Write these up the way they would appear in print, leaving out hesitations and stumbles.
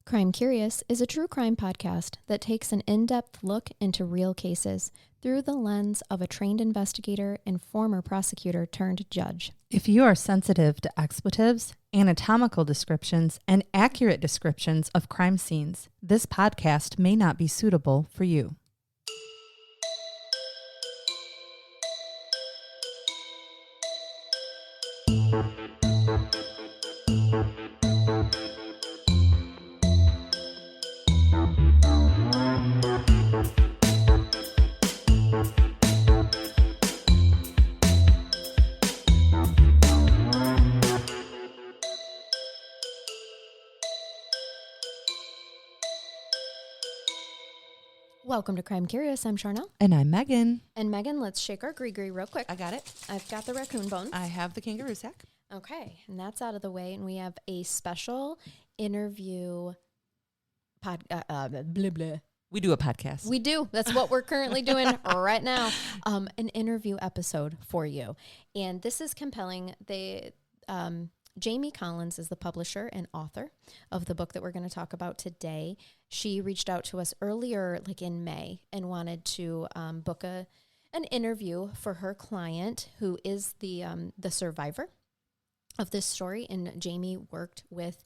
Crime Curious is a true crime podcast that takes an in-depth look into real cases through the lens of a trained investigator and former prosecutor turned judge. If you are sensitive to expletives, anatomical descriptions, and accurate descriptions of crime scenes, this podcast may not be suitable for you. Welcome to Crime Curious. I'm Charnell. And I'm Megan. And Megan, let's shake our gree-gree real quick. I got it. I've got the raccoon bones. I have the kangaroo sack. Okay, and that's out of the way. And we have a special interview We do a podcast. We do. That's what we're currently doing right now. An interview episode for you. And this is compelling. Jamie Collins is the publisher and author of the book that we're going to talk about today. She reached out to us earlier, like in May, and wanted to book an interview for her client, who is the survivor of this story. And Jamie worked with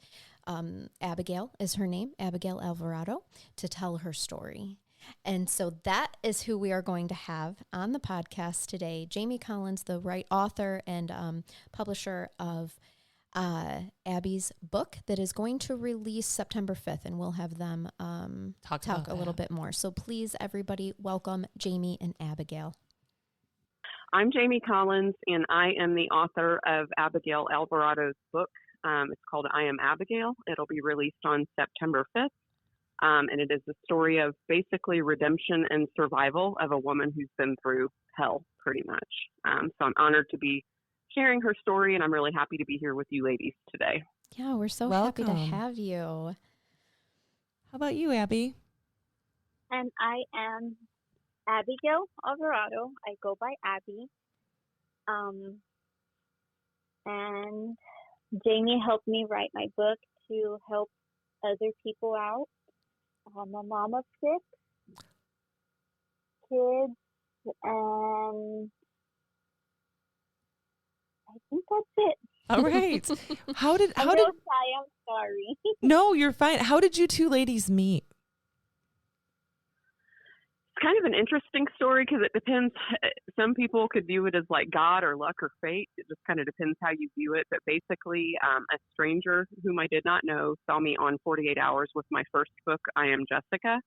Abigail, is her name, Abigail Alvarado, to tell her story. And so that is who we are going to have on the podcast today. Jamie Collins, the author and publisher of Abby's book that is going to release September 5th, and we'll have them talk a little bit more. So please, everybody, welcome Jamie and Abigail. I'm Jamie Collins, and I am the author of Abigail Alvarado's book. It's called I Am Abigail. It'll be released on September 5th, and it is the story of basically redemption and survival of a woman who's been through hell, pretty much. So I'm honored to be sharing her story, and I'm really happy to be here with you ladies today. Yeah, we're so Welcome. happy to have you. How about you, Abby? And I am Abigail Alvarado. I go by Abby. And Jamie helped me write my book to help other people out. I'm a mom of 6 kids, and I think that's it. All right. How did I'm sorry. No, you're fine. How did you two ladies meet? It's kind of an interesting story because it depends. Some people could view it as like God or luck or fate. It just kind of depends how you view it. But basically, a stranger whom I did not know saw me on 48 Hours with my first book, I Am Jessica.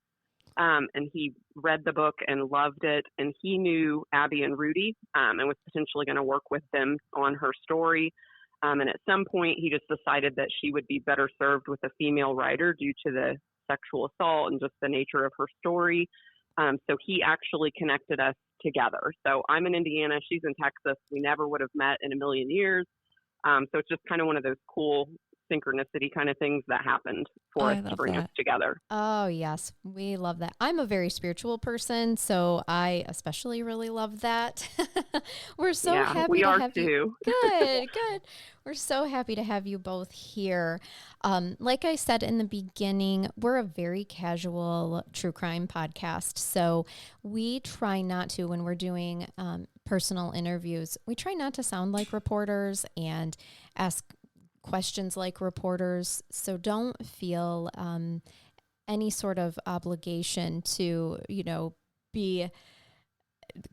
And he read the book and loved it. And he knew Abby and Rudy and was potentially going to work with them on her story. And at some point, he just decided that she would be better served with a female writer due to the sexual assault and just the nature of her story. So he actually connected us together. So I'm in Indiana. She's in Texas. We never would have met in a million years. So it's just kind of one of those cool synchronicity kind of things that happened for us to bring us together. Oh, yes. We love that. I'm a very spiritual person, so I especially really love that. We're so happy we to are have too. you. Good. We're so happy to have you both here. Like I said in the beginning, we're a very casual true crime podcast. So we try not to, when we're doing personal interviews, we try not to sound like reporters and ask questions like reporters. So don't feel any sort of obligation to, be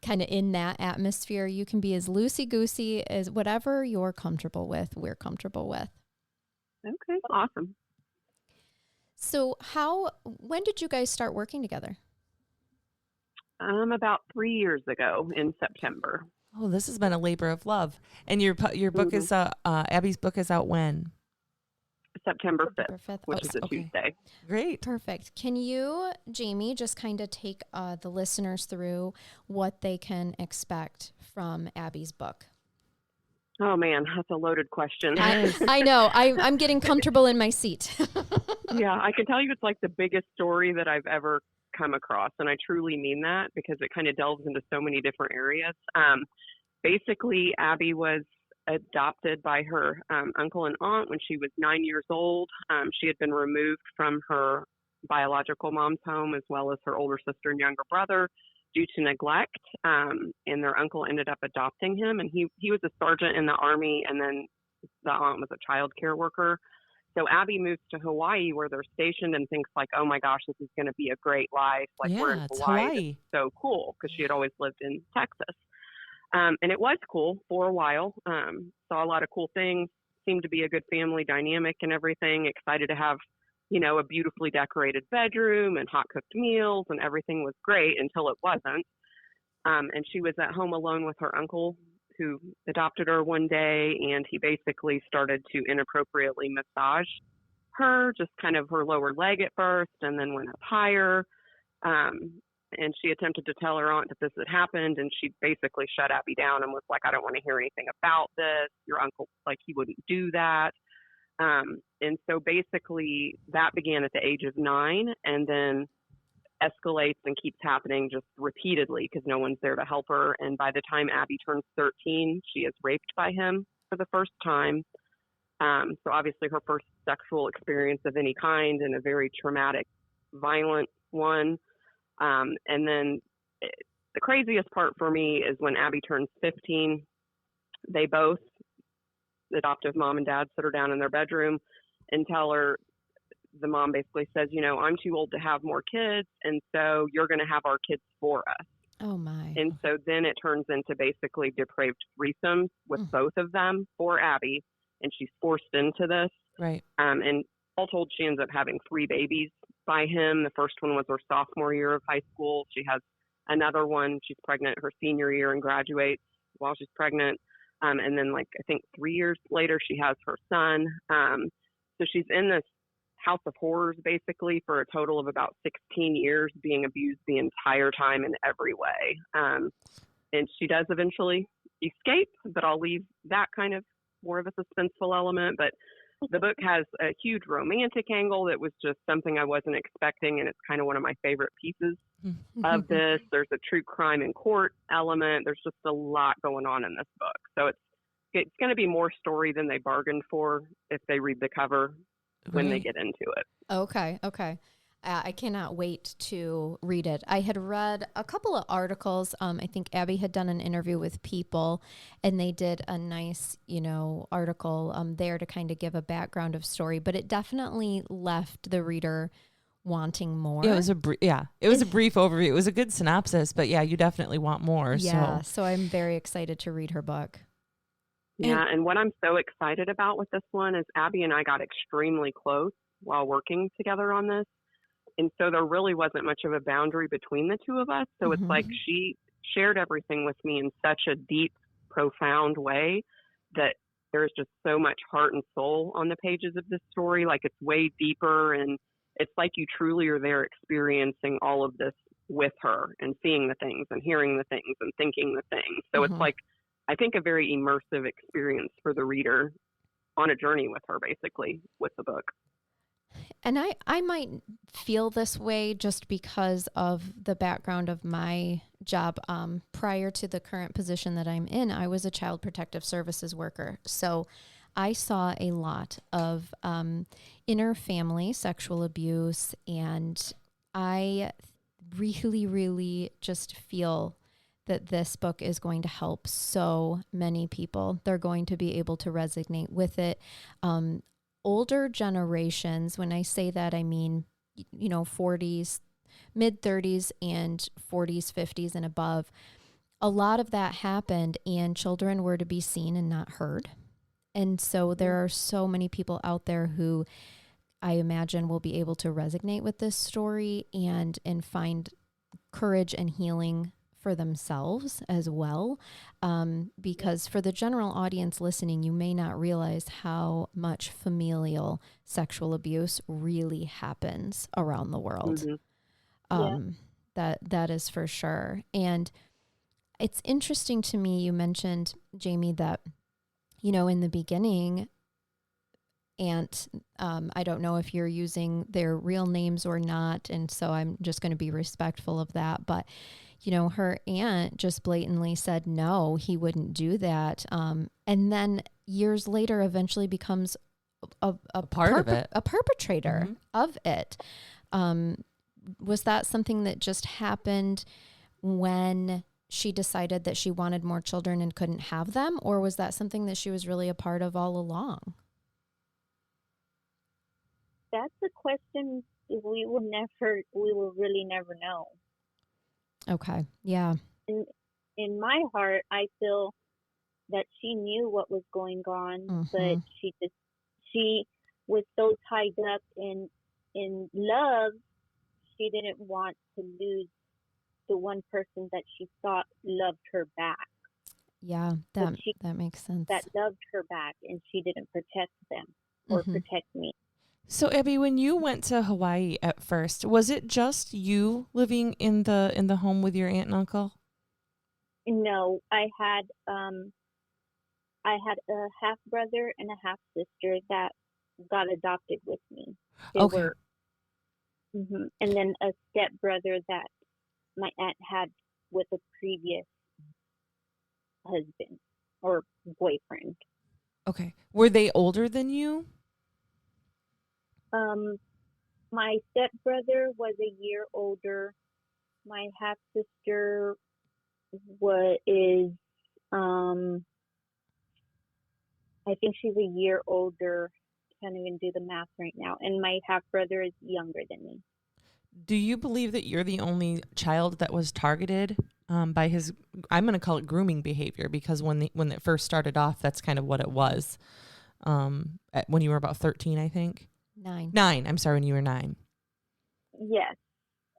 kind of in that atmosphere. You can be as loosey-goosey as whatever you're comfortable with, we're comfortable with. Okay, awesome. So when did you guys start working together? About 3 years ago in September. Oh, this has been a labor of love. And your book is Abby's book is out when? September 5th, which is a okay. Tuesday. Great. Perfect. Can you, Jamie, just kind of take the listeners through what they can expect from Abby's book? Oh, man, that's a loaded question. I know. I'm getting comfortable in my seat. Yeah, I can tell you it's like the biggest story that I've ever come across, and I truly mean that because it kind of delves into so many different areas. Basically, Abby was adopted by her uncle and aunt when she was 9 years old. She had been removed from her biological mom's home as well as her older sister and younger brother due to neglect, and their uncle ended up adopting him. And he was a sergeant in the Army, and then the aunt was a child care worker. So Abby moves to Hawaii where they're stationed and thinks like, oh my gosh, this is going to be a great life. Like we're in Hawaii. It's so cool, because she had always lived in Texas. And it was cool for a while. Saw a lot of cool things, seemed to be a good family dynamic and everything. Excited to have, a beautifully decorated bedroom and hot cooked meals, and everything was great until it wasn't. And she was at home alone with her uncle who adopted her one day, and he basically started to inappropriately massage her, just kind of her lower leg at first, and then went up higher. And she attempted to tell her aunt that this had happened, and she basically shut Abby down and was like, I don't want to hear anything about this. Your uncle, like, he wouldn't do that. And so basically that began at the age of 9, and then escalates and keeps happening just repeatedly because no one's there to help her. And by the time Abby turns 13, she is raped by him for the first time. So obviously her first sexual experience of any kind, and a very traumatic, violent one. And then the craziest part for me is when Abby turns 15, they both, the adoptive mom and dad, sit her down in their bedroom and tell her, the mom basically says, I'm too old to have more kids, and so you're going to have our kids for us. Oh, my. And so then it turns into basically depraved threesomes with both of them for Abby, and she's forced into this. Right. And all told, she ends up having 3 babies by him. The first one was her sophomore year of high school. She has another one. She's pregnant her senior year and graduates while she's pregnant. And then, I think 3 years later, she has her son. So she's in this house of horrors, basically, for a total of about 16 years, being abused the entire time in every way. And she does eventually escape, but I'll leave that kind of more of a suspenseful element. But the book has a huge romantic angle that was just something I wasn't expecting, and it's kind of one of my favorite pieces of this. There's a true crime in court element. There's just a lot going on in this book. So it's going to be more story than they bargained for if they read the cover when they get into it. Okay. I cannot wait to read it. I had read a couple of articles. I think Abby had done an interview with People, and they did a nice, article there to kind of give a background of story, but it definitely left the reader wanting more. Yeah, it was a brief overview. It was a good synopsis, but yeah, you definitely want more. Yeah, so I'm very excited to read her book. Yeah, and what I'm so excited about with this one is Abby and I got extremely close while working together on this. And so there really wasn't much of a boundary between the two of us. So it's like she shared everything with me in such a deep, profound way that there's just so much heart and soul on the pages of this story. Like, it's way deeper, and it's like you truly are there experiencing all of this with her and seeing the things and hearing the things and thinking the things. So it's like, I think, a very immersive experience for the reader on a journey with her, basically, with the book. And I might feel this way just because of the background of my job. Prior to the current position that I'm in, I was a child protective services worker. So I saw a lot of inner family sexual abuse, and I really, really just feel that this book is going to help so many people. They're going to be able to resonate with it. Older generations, when I say that, I mean, 40s, mid 30s and 40s, 50s and above. A lot of that happened, and children were to be seen and not heard. And so there are so many people out there who I imagine will be able to resonate with this story and find courage and healing for themselves as well. Because for the general audience listening, you may not realize how much familial sexual abuse really happens around the world. That is for sure. And it's interesting to me, you mentioned, Jamie, that, in the beginning, Aunt, I don't know if you're using their real names or not, and so I'm just going to be respectful of that, but her aunt just blatantly said, no, he wouldn't do that. And then years later, eventually becomes a part of it, a perpetrator of it. Was that something that just happened when she decided that she wanted more children and couldn't have them? Or was that something that she was really a part of all along? That's a question we will really never know. Okay. Yeah. In my heart, I feel that she knew what was going on, but she was so tied up in love, she didn't want to lose the one person that she thought loved her back. Yeah, that makes sense. That loved her back, and she didn't protect them or protect me. So, Abby, when you went to Hawaii at first, was it just you living in the home with your aunt and uncle? No, I had a half brother and a half sister that got adopted with me. They were, and then a step brother that my aunt had with a previous husband or boyfriend. Okay. Were they older than you? My stepbrother was a year older. My half sister I think she's a year older. Can't even do the math right now. And my half brother is younger than me. Do you believe that you're the only child that was targeted by his, I'm going to call it grooming behavior, because when it first started off, that's kind of what it was. When you were about 13, I think. 9. I'm sorry, when you were 9. Yes.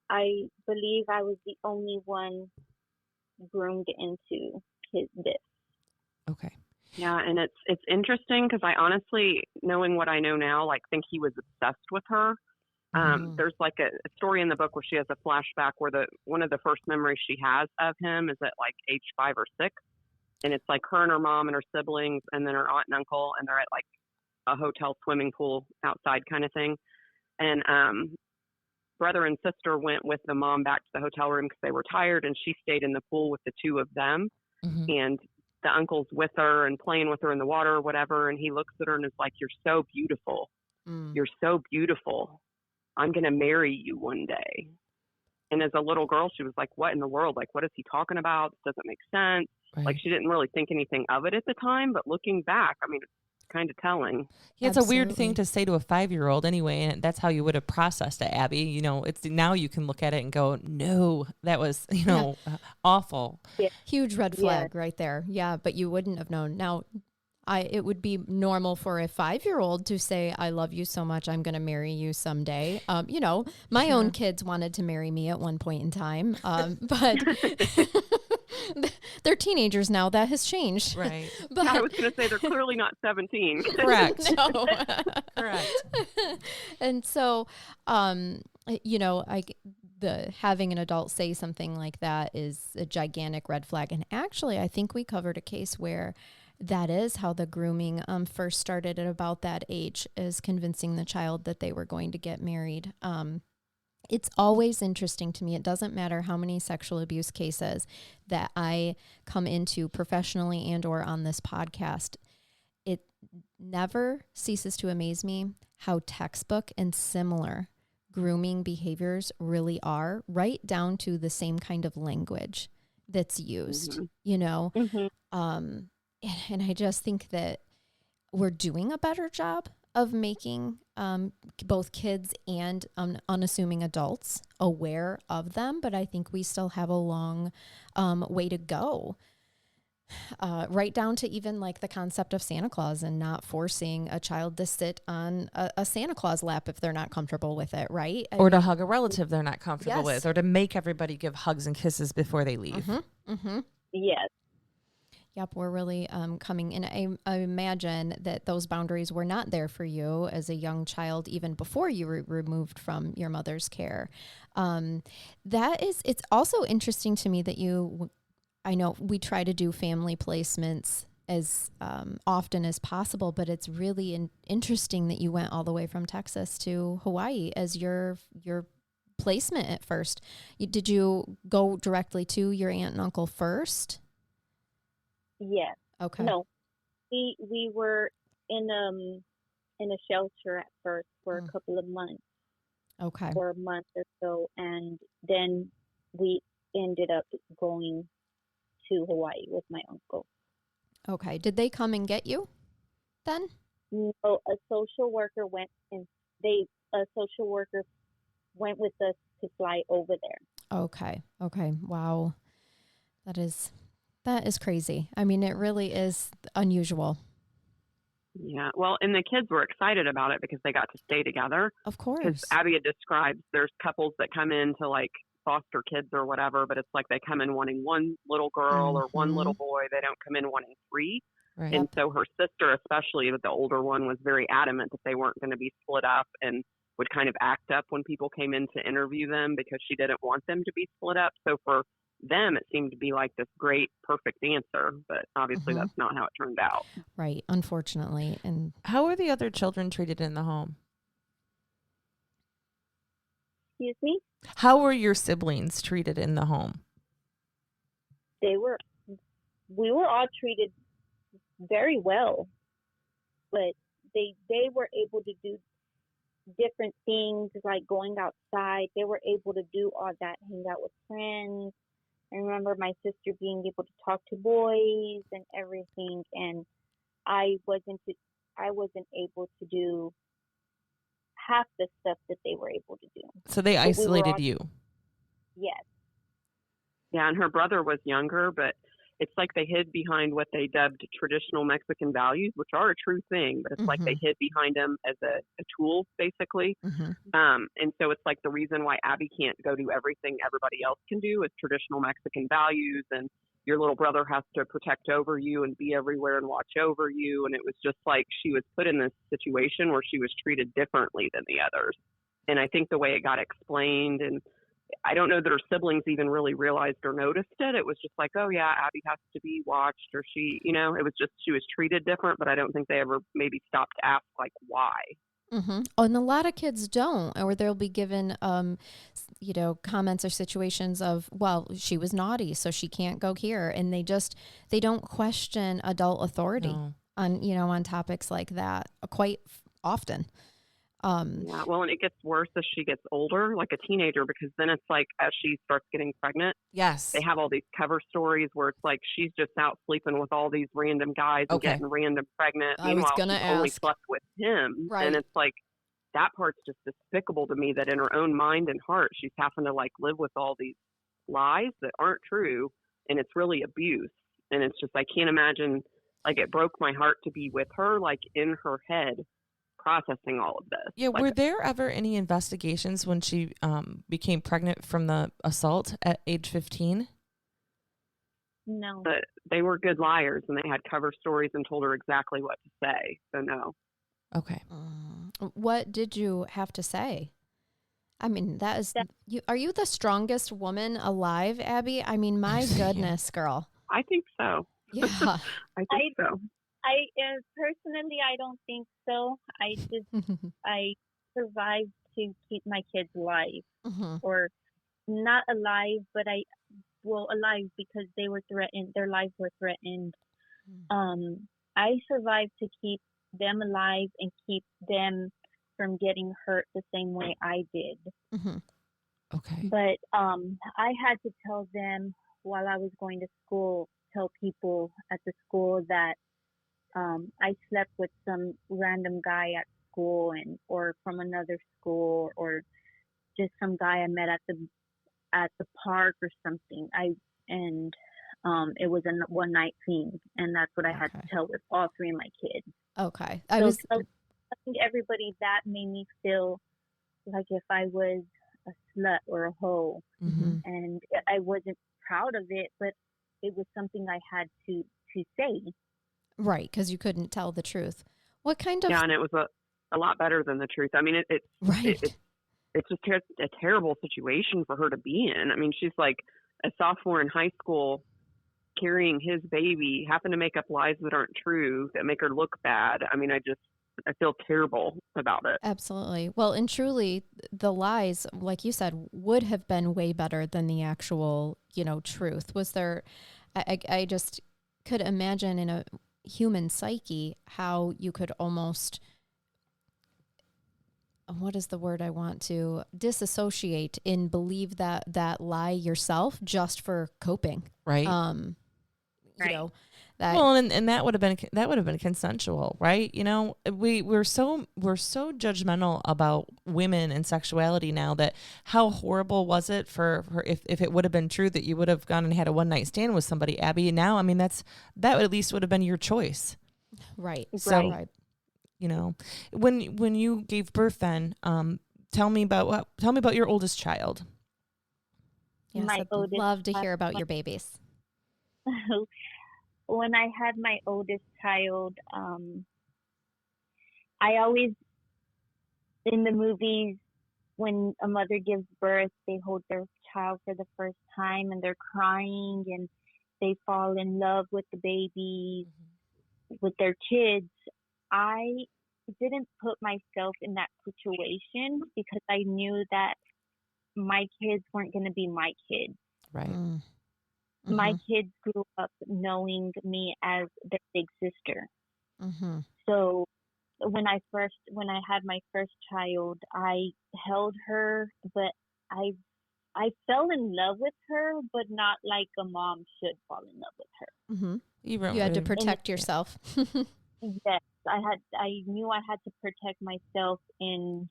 I believe I was the only one groomed into this. Okay. Yeah, and it's interesting because I honestly, knowing what I know now, think he was obsessed with her. There's a story in the book where she has a flashback where one of the first memories she has of him is at age 5 or 6, and it's her and her mom and her siblings and then her aunt and uncle, and they're at a hotel swimming pool outside kind of thing. And brother and sister went with the mom back to the hotel room because they were tired, and she stayed in the pool with the two of them. And the uncle's with her and playing with her in the water or whatever, and he looks at her and is like, "You're so beautiful. You're so beautiful. I'm going to marry you one day." And as a little girl, she was like, what in the world? What is he talking about? This doesn't make sense. Right. She didn't really think anything of it at the time, but looking back, it's kind of telling. Yeah, it's a weird thing to say to a 5-year-old anyway, and that's how you would have processed it, Abby. It's now you can look at it and go, no, that was, awful. Yeah. Huge red flag right there. Yeah, but you wouldn't have known. Now, it would be normal for a 5-year-old to say, "I love you so much, I'm going to marry you someday." My own kids wanted to marry me at one point in time, but they're teenagers now. That has changed. Right. But I was going to say they're clearly not 17. Correct. No. Correct. And so, having an adult say something like that is a gigantic red flag. And actually, I think we covered a case where that is how the grooming first started at about that age, is convincing the child that they were going to get married. It's always interesting to me. It doesn't matter how many sexual abuse cases that I come into professionally and or on this podcast. It never ceases to amaze me how textbook and similar grooming behaviors really are, right down to the same kind of language that's used, And I just think that we're doing a better job of making both kids and unassuming adults aware of them. But I think we still have a long way to go. Right down to even the concept of Santa Claus and not forcing a child to sit on a Santa Claus lap if they're not comfortable with it, right? Or to hug a relative they're not comfortable with, or to make everybody give hugs and kisses before they leave. Yes. Yep, we're really coming in. I imagine that those boundaries were not there for you as a young child, even before you were removed from your mother's care. It's also interesting to me that I know we try to do family placements as often as possible, but it's really interesting that you went all the way from Texas to Hawaii as your placement at first. Did you go directly to your aunt and uncle first? Yes. Okay. No, we were in a shelter at first for a couple of months, Okay. for a month or so, and then we ended up going to Hawaii with my uncle. Okay. Did they come and get you then? No, a social worker went with us to fly over there. Okay. Okay. Wow. That is crazy. I mean, it really is unusual. Yeah. Well, and the kids were excited about it because they got to stay together. Of Because course. Abby had described there's couples that come in to like foster kids or whatever, but it's like they come in wanting one little girl or one little boy. They don't come in wanting three. Right. And so her sister, especially the older one, was very adamant that they weren't going to be split up and would kind of act up when people came in to interview them because she didn't want them to be split up. So for them, it seemed to be like this great, perfect answer. But obviously that's not how it turned out. Right. Unfortunately. And How were the other children treated in the home? Excuse me? How were your siblings treated in the home? We were all treated very well, but they were able to do different things like going outside. They were able to do all that, hang out with friends. I remember my sister being able to talk to boys and everything, and I wasn't able to do half the stuff that they were able to do. So they isolated you. Yes. Yeah, and her brother was younger, but it's like they hid behind what they dubbed traditional Mexican values, which are a true thing, but it's like they hid behind them as a tool, basically. And so it's like the reason why Abby can't go do everything everybody else can do is traditional Mexican values, and your little brother has to protect over you and be everywhere and watch over you. And it was just like she was put in this situation where she was treated differently than the others. And I think the way it got explained, and I don't know that her siblings even really realized or noticed it. It was just like, oh yeah, Abby has to be watched, or she, it was just, she was treated different, but I don't think they ever maybe stopped to ask like why. Oh, and a lot of kids don't, or they'll be given, comments or situations of, well, she was naughty, so she can't go here. And they don't question adult authority on topics like that quite often. Yeah, well, and it gets worse as she gets older, like a teenager, because then it's like as she starts getting pregnant, yes, they have all these cover stories where it's like she's just out sleeping with all these random guys and getting random pregnant. I was gonna she's only ask. slept with him, Right. And it's like that part's just despicable to me. That in her own mind and heart, she's having to like live with all these lies that aren't true, and it's really abuse. And it's just I can't imagine. Like it broke my heart to be with her, like in her head, processing all of this. Yeah, like, were there ever any investigations when she became pregnant from the assault at age 15? No. But they were good liars, and they had cover stories and told her exactly what to say. So no. Okay. What did you have to say? I mean, that is you. Are you the strongest woman alive, Abby? I mean, my goodness, girl. I think so. Yeah. I think so. Personally, I don't think so. I survived to keep my kids alive, or not alive, but alive because they were threatened. Their lives were threatened. I survived to keep them alive and keep them from getting hurt the same way I did. Okay. But I had to tell them while I was going to school, tell people at the school that I slept with some random guy at school or from another school, or just some guy I met at the park or something. It was a one night thing, and that's what I had to tell with all three of my kids. Okay. I think everybody, that made me feel like if I was a slut or a hoe, and I wasn't proud of it, but it was something I had to say. Right, because you couldn't tell the truth. What kind of... Yeah, and it was a lot better than the truth. I mean, it's just a terrible situation for her to be in. I mean, she's like a sophomore in high school carrying his baby, having to make up lies that aren't true, that make her look bad. I mean, I feel terrible about it. Absolutely. Well, and truly, the lies, like you said, would have been way better than the actual, truth. Was there, I just could imagine in a human psyche how you could almost, what is the word I want to, disassociate and believe that lie yourself just for coping. Right. You Right. know, that, Well, and that would have been consensual, right? We're so judgmental about women and sexuality now, that how horrible was it for if it would have been true that you would have gone and had a one night stand with somebody, Abby? Now, I mean, that at least would have been your choice. right. So, Right. when you gave birth, then tell me about your oldest child. Yes, My I'd oldest love to child- hear about your babies. When I had my oldest child, I always, in the movies, when a mother gives birth, they hold their child for the first time and they're crying and they fall in love with the baby, with their kids. I didn't put myself in that situation because I knew that my kids weren't going to be my kids. Right. My kids grew up knowing me as their big sister. Mm-hmm. So when I had my first child, I held her, but I fell in love with her, but not like a mom should fall in love with her. Mm-hmm. You You had to protect yourself. Yes, I knew I had to protect myself in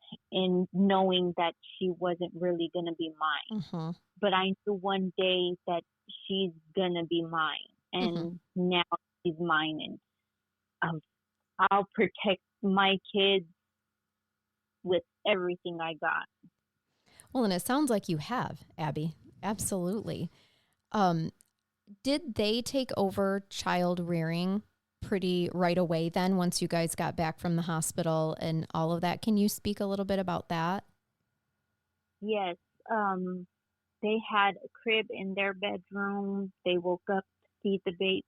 knowing that she wasn't really gonna be mine. Mm-hmm. But I knew one day that she's gonna be mine, and now she's mine, and I'll protect my kids with everything I got. Well, and it sounds like you have, Abby. Absolutely. Did they take over child rearing pretty right away then, once you guys got back from the hospital and all of that? Can you speak a little bit about that? Yes, they had a crib in their bedroom. They woke up to feed the baby.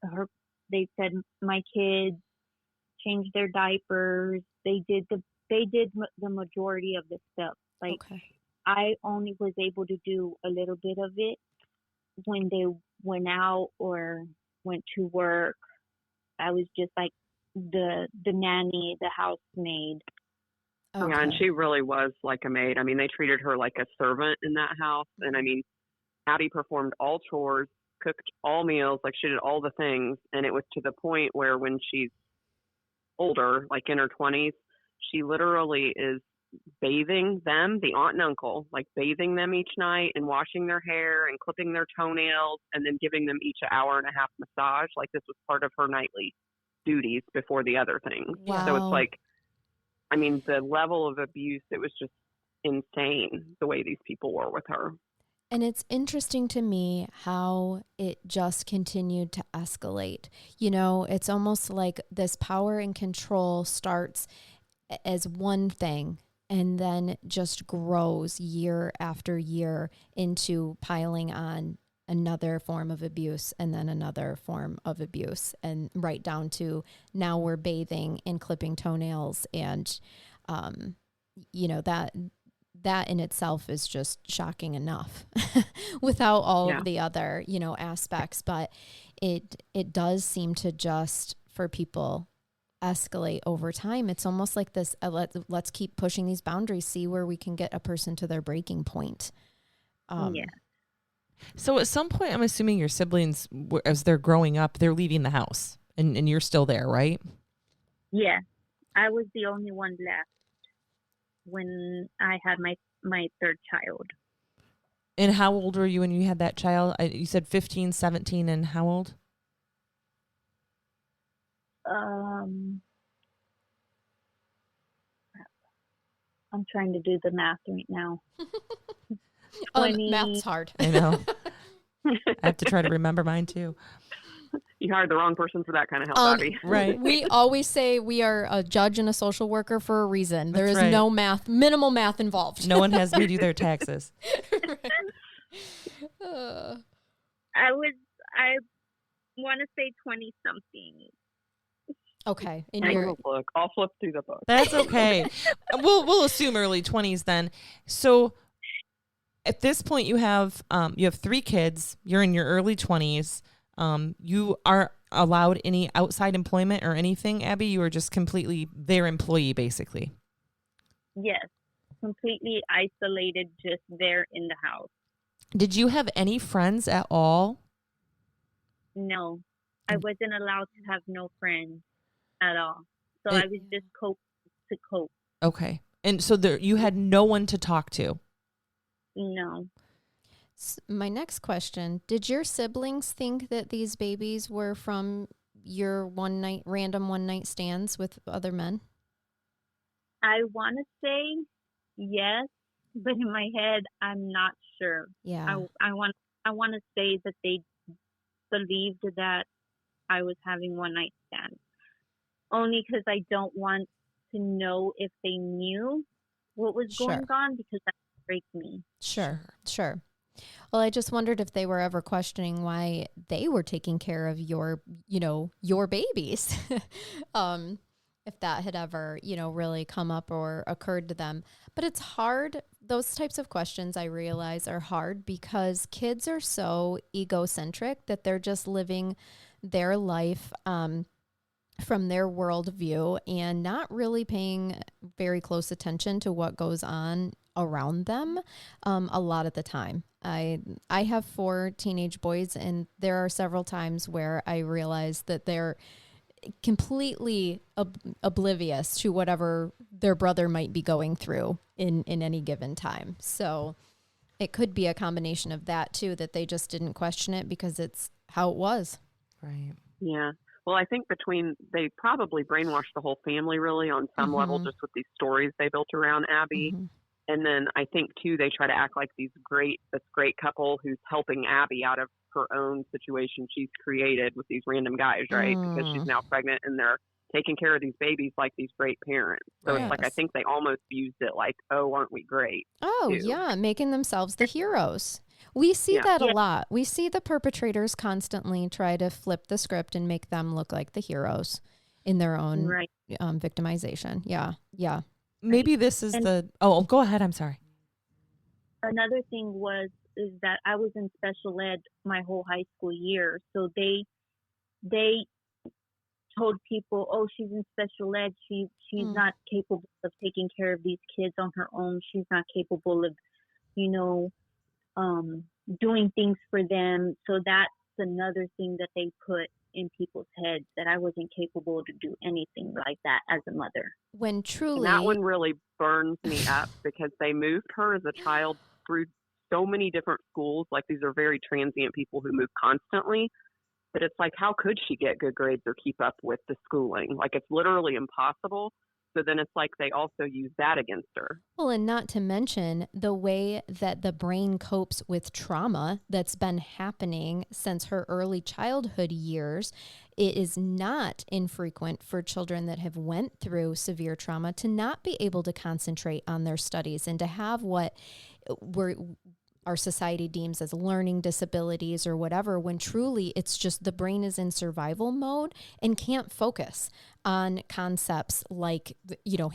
They fed my kids, changed their diapers. They did the majority of the stuff. Like, Okay. I only was able to do a little bit of it when they went out or went to work. I was just like the nanny, the housemaid. Okay. Yeah, and she really was like a maid. I mean, they treated her like a servant in that house. And I mean, Abby performed all chores, cooked all meals, like she did all the things. And it was to the point where when she's older, like in her 20s, she literally is bathing them, the aunt and uncle, like bathing them each night and washing their hair and clipping their toenails and then giving them each an hour and a half massage. Like this was part of her nightly duties before the other things. Wow. So it's like, I mean, the level of abuse, it was just insane the way these people were with her. And it's interesting to me how it just continued to escalate. It's almost like this power and control starts as one thing and then just grows year after year into piling on another form of abuse and then another form of abuse, and right down to now we're bathing and clipping toenails, and that in itself is just shocking enough without all of the other aspects. But it does seem to just, for people, escalate over time. It's almost like this, let's keep pushing these boundaries, see where we can get a person to their breaking point. Yeah. So at some point, I'm assuming your siblings, as they're growing up, they're leaving the house and you're still there, right? Yeah. I was the only one left when I had my third child. And how old were you when you had that child? You said 15, 17, and how old? I'm trying to do the math right now. Math's hard. I know. I have to try to remember mine too. You hired the wrong person for that kind of help, Abby. Right. We always say we are a judge and a social worker for a reason. There is right. no minimal math involved. No one has me do their taxes. I want to say 20 something. Okay. In I your will look. I'll flip through the book. That's okay. We'll assume early 20s then. So at this point, you have 3 kids. You're in your early 20s. You aren't allowed any outside employment or anything, Abby. You are just completely their employee, basically. Yes, completely isolated, just there in the house. Did you have any friends at all? No, I wasn't allowed to have no friends at all. So I was just cope to cope. Okay. And so you had no one to talk to? No. My next question, did your siblings think that these babies were from your random one night stands with other men? I want to say yes, but in my head, I'm not sure. Yeah. I want to say that they believed that I was having one night stands. Only because I don't want to know if they knew what was going on, because that would break me. Sure. Well, I just wondered if they were ever questioning why they were taking care of your babies. If that had ever, really come up or occurred to them. But it's hard. Those types of questions, I realize, are hard because kids are so egocentric that they're just living their life from their worldview and not really paying very close attention to what goes on around them a lot of the time. I have 4 teenage boys, and there are several times where I realize that they're completely oblivious to whatever their brother might be going through in any given time. So it could be a combination of that too, that they just didn't question it because it's how it was. Right. Yeah. Well, I think they probably brainwashed the whole family really on some level, just with these stories they built around Abby. Mm-hmm. And then I think too, they try to act like this great couple who's helping Abby out of her own situation she's created with these random guys, right? Because she's now pregnant and they're taking care of these babies like these great parents. So it's like, I think they almost used it like, oh, aren't we great? Oh, too. yeah. Making themselves the heroes. We see that a lot. We see the perpetrators constantly try to flip the script and make them look like the heroes in their own victimization. Yeah. Yeah. Maybe this is go ahead. I'm sorry. Another thing is that I was in special ed my whole high school year. So they told people, oh, she's in special ed. She's not capable of taking care of these kids on her own. She's not capable of, doing things for them. So that's another thing that they put in people's heads, that I wasn't capable to do anything like that as a mother. When truly... And that one really burns me up because they moved her as a child through so many different schools. Like, these are very transient people who move constantly. But it's like, how could she get good grades or keep up with the schooling? Like, it's literally impossible. So then it's like they also use that against her. Well, and not to mention the way that the brain copes with trauma that's been happening since her early childhood years. It is not infrequent for children that have went through severe trauma to not be able to concentrate on their studies and to have what our society deems as learning disabilities or whatever, when truly it's just the brain is in survival mode and can't focus on concepts like,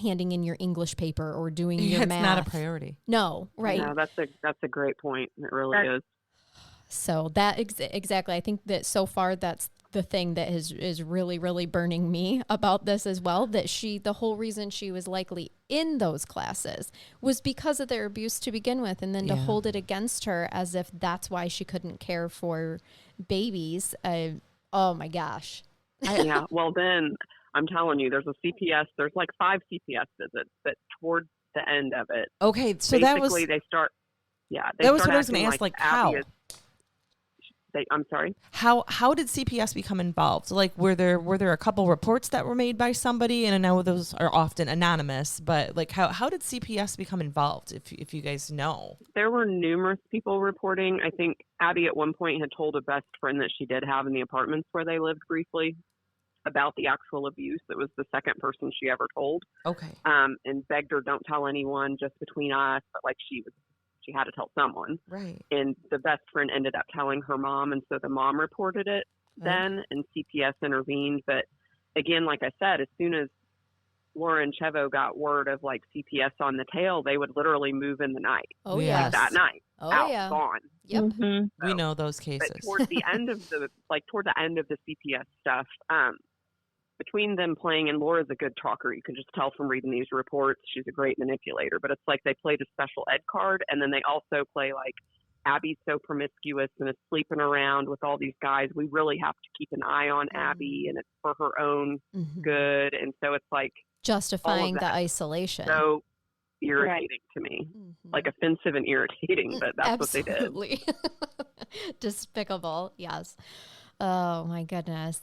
handing in your English paper or doing your math. It's not a priority. No, right. Yeah, that's a great point. It really is. So that exactly. I think that so far that's the thing that is really, really burning me about this as well, that the whole reason she was likely in those classes was because of their abuse to begin with. And then to hold it against her as if that's why she couldn't care for babies. Oh my gosh. Yeah. Well, then I'm telling you, there's there's like 5 CPS visits, but towards the end of it. Okay. So basically they start. Yeah. That was what I was going to ask. Like how? I'm sorry. How did CPS become involved? Like, were there a couple reports that were made by somebody? And I know those are often anonymous, but like, how did CPS become involved? If you guys know, there were numerous people reporting. I think Abby at one point had told a best friend that she did have in the apartments where they lived briefly about the actual abuse. It was the second person she ever told. Okay. And begged her, don't tell anyone, just between us. But like she had to tell someone. Right. And the best friend ended up telling her mom. And so the mom reported it then, and CPS intervened. But again, like I said, as soon as Laura and Chevo got word of like CPS on the tail, they would literally move in the night. Oh, Yeah. yes. That night. Oh, out, yeah. gone. Yep. Mm-hmm. We know those But cases. toward the end of the CPS stuff, between them playing, and Laura's a good talker. You can just tell from reading these reports. She's a great manipulator. But it's like they played a special ed card, and then they also play like Abby's so promiscuous and is sleeping around with all these guys. We really have to keep an eye on Abby, and it's for her own good. And so it's like justifying the isolation. so irritating to me, like offensive and irritating, but that's Absolutely. what they did. Despicable. Yes. Oh my goodness.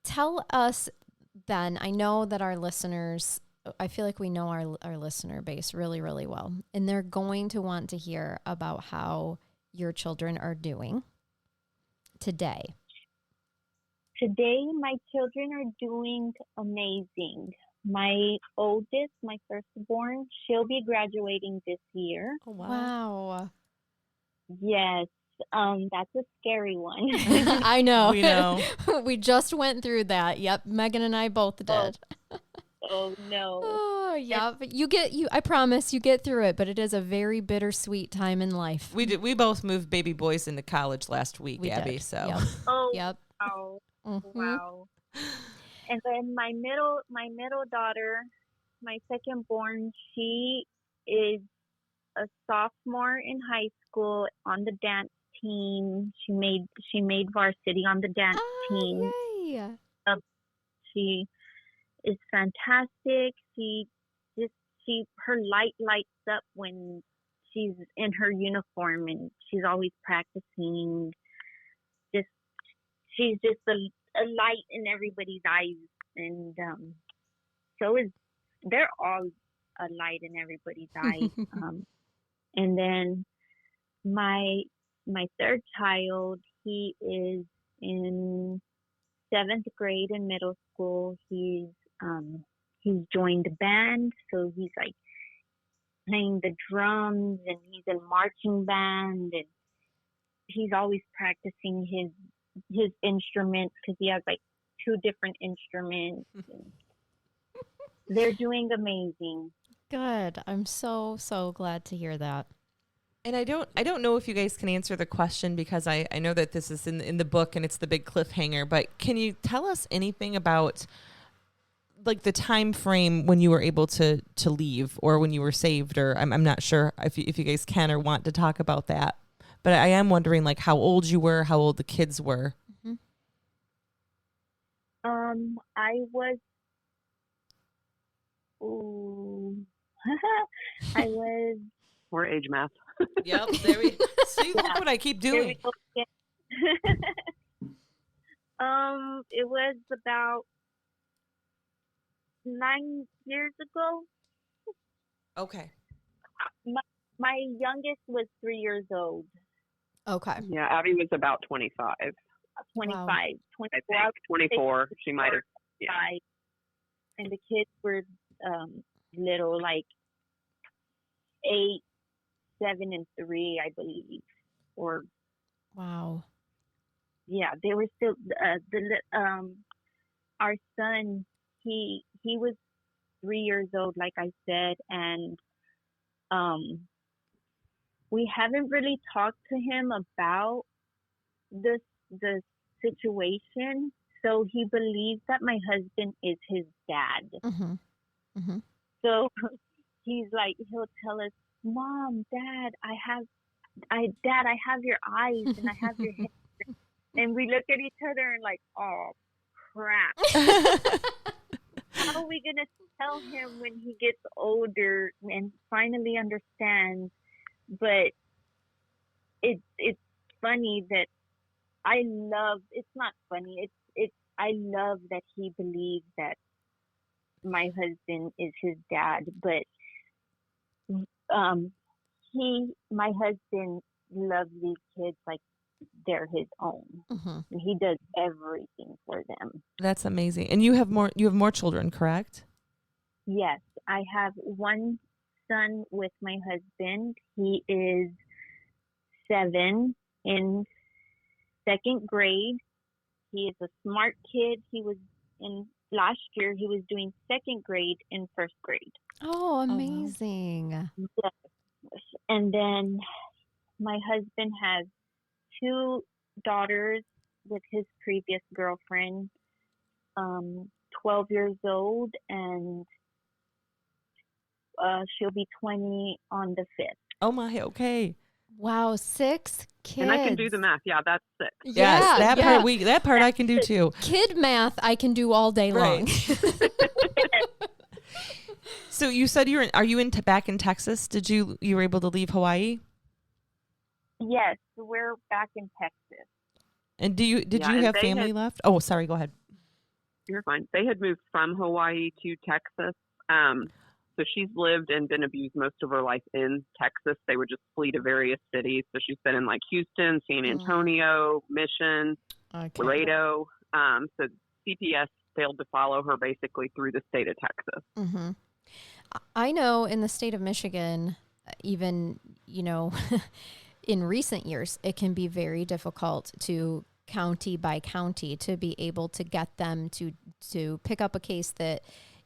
Tell us then, I know that our listeners, I feel like we know our listener base really, really well, and they're going to want to hear about how your children are doing today. Today, my children are doing amazing. My oldest, my firstborn, she'll be graduating this year. Oh, Wow. Yes, that's a scary one. I know. We know. We just went through that. Yep. Megan and I both did. Oh no. Oh, yeah. But I promise you get through it, but it is a very bittersweet time in life. We both moved baby boys into college last week, We Abby. did. So Yep. Oh, Yep. wow. Mhm. Wow. And then my middle daughter, my second born, she is a sophomore in high school on the dance team. She made varsity on the dance team. Yay. She is fantastic. Her light lights up when she's in her uniform, and she's always practicing. She's just a light in everybody's eyes, and they're all a light in everybody's eyes. And then my third child, he is in 7th grade in middle school. He's joined a band, so he's like playing the drums, and he's in marching band, and he's always practicing his instruments because he has like 2 different instruments. They're doing amazing. Good. I'm so glad to hear that. And I don't know if you guys can answer the question, because I know that this is in the book and it's the big cliffhanger, but can you tell us anything about like the time frame when you were able to leave, or when you were saved, or I'm not sure if you guys can or want to talk about that. But I am wondering like how old you were, how old the kids were. I was I was Or age math. Yep, there we see. Look what I keep doing. It was about 9 years ago. Okay. My youngest was 3 years old. Okay. Yeah, Abby was about 25. 25. Wow. 24. I think 24. She might have. Yeah. And the kids were little, like 8, 7, and 3, I believe. Or Wow. yeah, they were still our son. He was 3 years old, like I said, and we haven't really talked to him about the situation. So he believes that my husband is his dad. So he's like, he'll tell us, "Mom, Dad, I have your eyes and I have your head." And we look at each other and like, oh crap. How are we gonna tell him when he gets older and finally understands? But it's funny that it's not funny. I love that he believes that my husband is his dad, but my husband loves these kids like they're his own. He does everything for them. That's amazing. And you have more children, correct? Yes, I have one son with my husband. He is 7 in 2nd grade. He is a smart kid. He was in last year he was doing second grade in first grade. Oh, wow. amazing. Yes. And then my husband has 2 daughters with his previous girlfriend, 12 years old, and she'll be 20 on the 5th. Oh my, okay. Wow, 6 kids. And I can do the math. Yeah, that's 6. Yes, that yeah. part that part I can do too. Kid math I can do all day long. So you said are you back in Texas? You were able to leave Hawaii? Yes, we're back in Texas. And did you and have they family left? Oh, sorry, go ahead. You're fine. They had moved from Hawaii to Texas. So she's lived and been abused most of her life in Texas. They would just flee to various cities. So she's been in like Houston, San Antonio, Mission, Laredo. So CPS failed to follow her basically through the state of Texas. Mm-hmm. I know in the state of Michigan, even, in recent years, it can be very difficult to county by county to be able to get them to pick up a case that,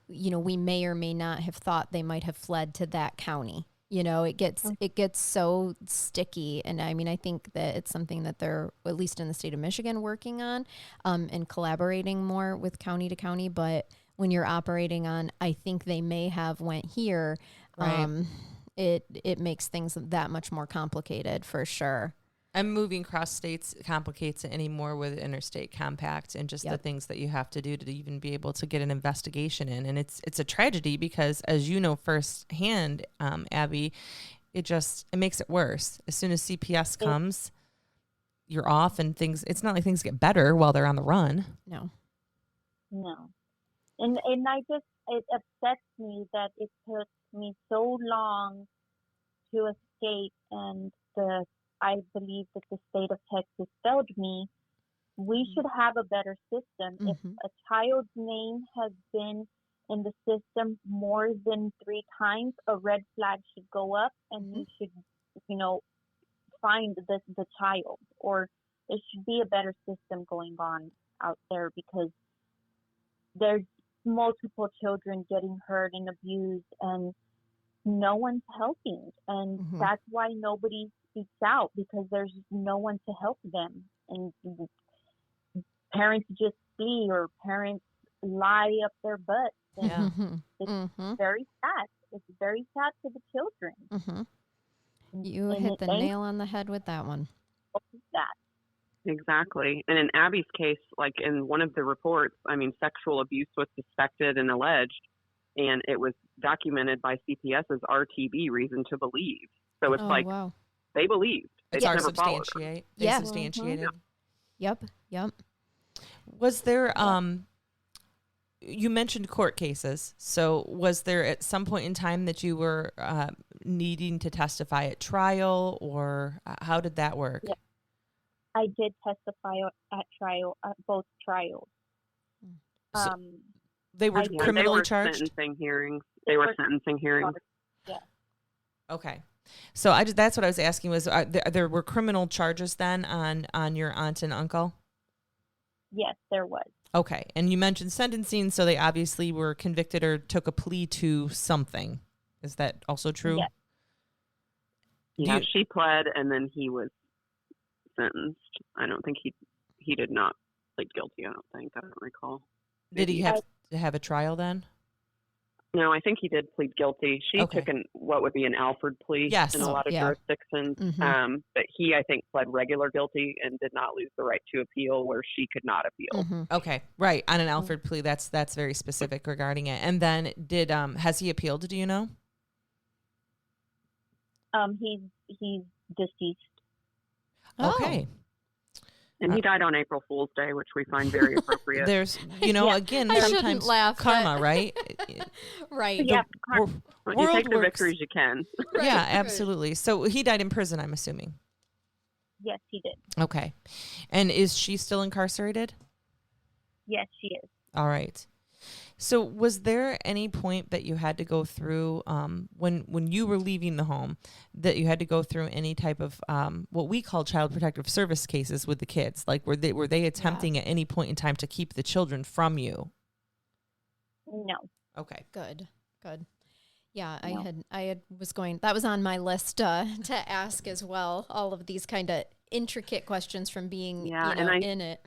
we may or may not have thought they might have fled to that county. It gets so sticky. And I mean, I think that it's something that they're, at least in the state of Michigan, working on and collaborating more with county to county. But when you're operating on, I think they may have went here, Right. It makes things that much more complicated for sure. And moving across states complicates it anymore with interstate compact and just the things that you have to do to even be able to get an investigation in. And it's a tragedy because, as you know firsthand, Abby, it makes it worse. As soon as CPS comes, you're off and it's not like things get better while they're on the run. No. And it upsets me that it took me so long to escape, and I believe that the state of Texas failed me. We should have a better system. Mm-hmm. If a child's name has been in the system more than 3 times, a red flag should go up, and you should, find the child, or there should be a better system going on out there, because there's multiple children getting hurt and abused, and no one's helping. And that's why nobody speaks out, because there's no one to help them. And parents just flee, or parents lie up their butts. And it's very sad. It's very sad for the children. Mm-hmm. You hit the nail on the head with that one. Exactly. And in Abby's case, like in one of the reports, I mean, sexual abuse was suspected and alleged, and it was documented by CPS's RTB, reason to believe. So it's wow. They believed. They just never followed her. They substantiated. Yep. Was there, you mentioned court cases. So was there at some point in time that you were needing to testify at trial, or how did that work? Yeah. I did testify at trial, at both trials. So they were criminally charged? Sentencing hearings. They were sentencing hearings. Yeah. Okay. So that's what I was asking was, there were criminal charges then on your aunt and uncle? Yes, there was. Okay. And you mentioned sentencing, so they obviously were convicted or took a plea to something. Is that also true? Yes. Yeah, she pled, and then he was sentenced. I don't think he did not plead guilty. I don't recall. Did he have to have a trial then? No, I think he did plead guilty. She took what would be an Alford plea in a lot of jurisdictions. Mm-hmm. But he, I think, pled regular guilty and did not lose the right to appeal, where she could not appeal. Mm-hmm. Okay, right. On an Alford plea, that's very specific regarding it. And then has he appealed? Do you know? He's deceased. Okay. And he died on April Fool's Day, which we find very appropriate. There's, again, I sometimes shouldn't laugh, karma, right? Right. Yeah. You take the victories you can. Right, yeah, absolutely. So he died in prison, I'm assuming. Yes, he did. Okay. And is she still incarcerated? Yes, she is. All right. So was there any point that you had to go through when you were leaving the home, that you had to go through any type of what we call child protective service cases with the kids? Like were they attempting at any point in time to keep the children from you? No. Okay. Good. Yeah, No. that was on my list to ask as well. All of these kind of intricate questions from being, Yeah, and in it.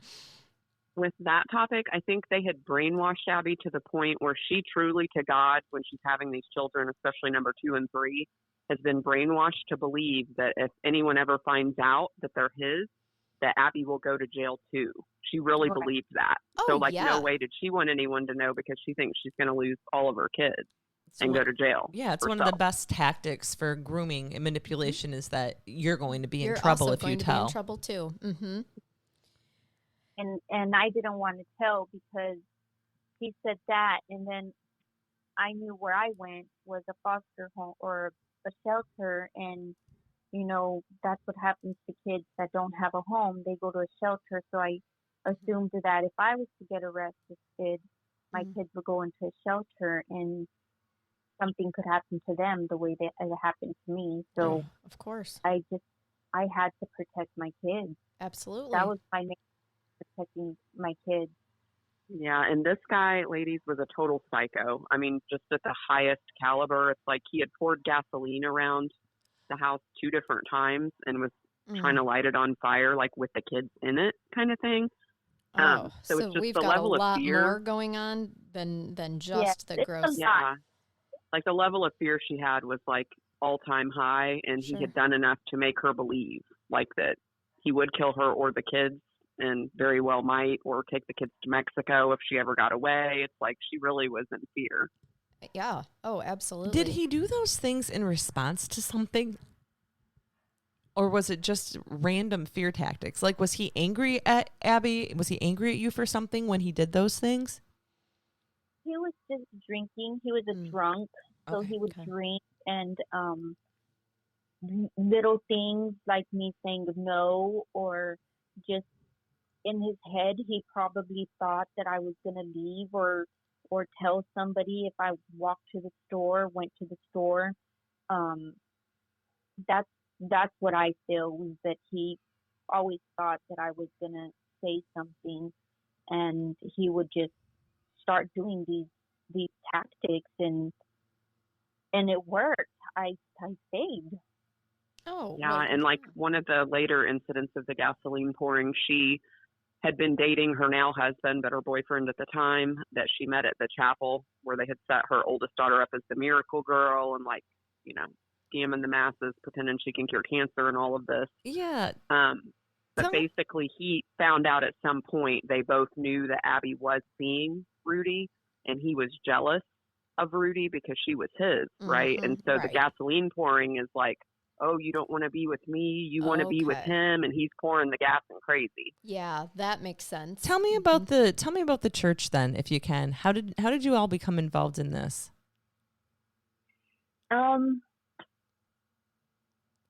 with that topic, I think they had brainwashed Abby to the point where she truly, to God, when she's having these children, especially number 2 and 3, has been brainwashed to believe that if anyone ever finds out that they're his, that Abby will go to jail too. She really Right. believes that. Oh, So, like, yeah. no way did she want anyone to know because she thinks she's going to lose all of her kids and go to jail. Yeah, it's one of the best tactics for grooming and manipulation is that you're going to be in trouble also if going you to tell. Be in trouble too. Mm-hmm. And I didn't want to tell because he said that, and then I knew where I went was a foster home or a shelter, and that's what happens to kids that don't have a home. They go to a shelter. So I assumed that if I was to get arrested, my kids would go into a shelter and something could happen to them the way that it happened to me. So of course, I had to protect my kids. Absolutely. That was my main protecting my kids. Yeah, and this guy, ladies, was a total psycho. I mean, just at the highest caliber. It's like he had poured gasoline around the house 2 different times and was trying to light it on fire, like with the kids in it, kind of thing. Oh, so it's just we've the got a level of lot fear. more going on than just the gross. Yeah, like the level of fear she had was like all-time high, and he had done enough to make her believe like that he would kill her or the kids, and very well might, or take the kids to Mexico if she ever got away. It's like she really was in fear. Yeah. Oh, absolutely. Did he do those things in response to something? Or was it just random fear tactics? Like, was he angry at Abby? Was he angry at you for something when he did those things? He was just drinking. He was a drunk, so he would drink and little things like me saying no, or just in his head, he probably thought that I was going to leave or tell somebody if I walked to the store, went to the store. That's what I feel, was that he always thought that I was going to say something, and he would just start doing these tactics, and it worked. I stayed. Oh, yeah, and like one of the later incidents of the gasoline pouring, she had been dating her now husband, but her boyfriend at the time, that she met at the chapel where they had set her oldest daughter up as the miracle girl and scamming the masses, pretending she can cure cancer and all of this. Yeah. But basically he found out at some point they both knew that Abby was seeing Rudy, and he was jealous of Rudy because she was his, right? And so the gasoline pouring is like, oh, you don't want to be with me, you want to be with him, and he's pouring the gas and crazy. Yeah, that makes sense. Tell me about the church then, if you can. How did you all become involved in this?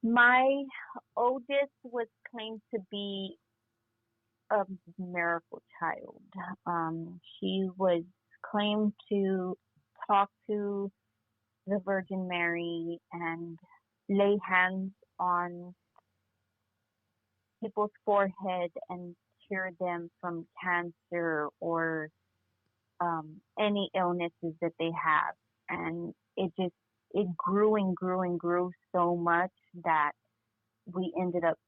My oldest was claimed to be a miracle child. She was claimed to talk to the Virgin Mary and lay hands on people's forehead and cure them from cancer or any illnesses that they have. And it grew and grew and grew so much that we ended up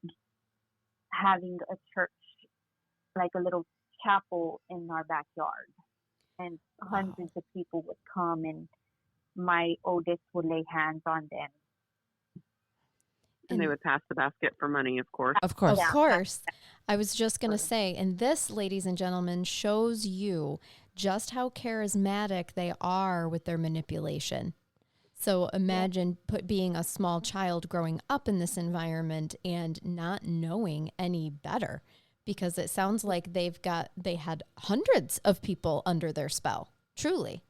having a church, like a little chapel in our backyard. And hundreds of people would come, and my oldest would lay hands on them. And they would pass the basket for money, of course. Of course. Of course. I was just going to say, and this, ladies and gentlemen, shows you just how charismatic they are with their manipulation. So imagine being a small child growing up in this environment and not knowing any better, because it sounds like they had hundreds of people under their spell. Truly.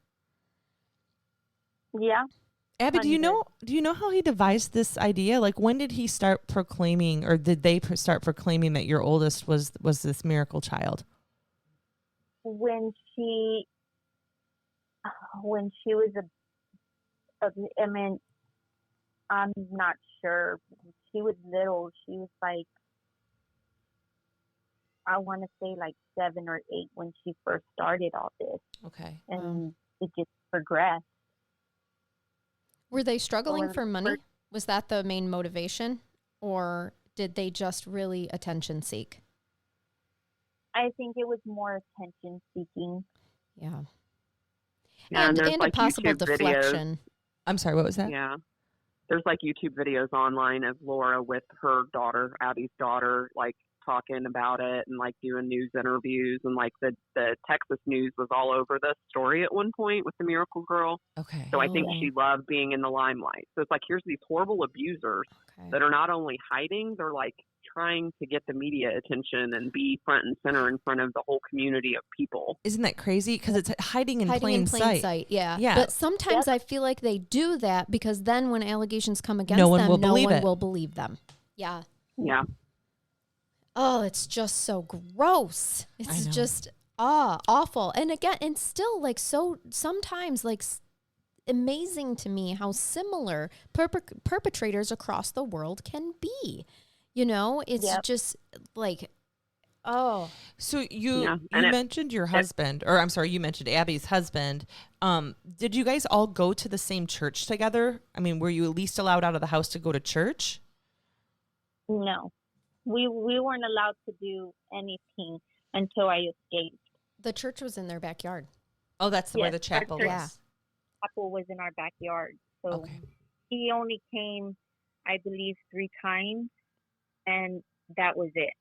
Yeah. Abby, do you know how he devised this idea? Like, when did he start proclaiming, or did they start proclaiming that your oldest was this miracle child? When she was I mean, I'm not sure. She was little. She was like, I want to say like 7 or 8 when she first started all this. Okay. And it just progressed. Were they struggling Or- for money? Was that the main motivation? Or did they just really attention seek? I think it was more attention seeking. Yeah. Yeah, and there's and like a possible YouTube videos. deflection. I'm sorry, what was that? Yeah. There's like YouTube videos online of Laura with her daughter, Abby's daughter, like talking about it and like doing news interviews, and like the Texas news was all over this story at one point with the Miracle Girl. Okay. So I think Oh. she loved being in the limelight. So it's like, here's these horrible abusers Okay. that are not only hiding, they're like trying to get the media attention and be front and center in front of the whole community of people. Isn't that crazy? Because it's hiding in Hiding plain in plain sight. sight. Yeah. Yeah. But sometimes I feel like they do that because then when allegations come against No one them, will no believe one it. will believe them. Yeah. Yeah. Oh, it's just so gross. It's know. just awful. And again, and still like so sometimes like amazing to me how similar perpetrators across the world can be. You know, it's Yep. just like, oh, So you Yeah, you and it- mentioned your husband, or I'm sorry, you mentioned Abby's husband. Did you guys all go to the same church together? I mean, were you at least allowed out of the house to go to church? No, we weren't allowed to do anything until I escaped. the church was in their backyard. Oh, that's where Yes, the chapel our was. church- Apple was in our backyard, so Okay. he only came, I believe, 3 times, and that was it.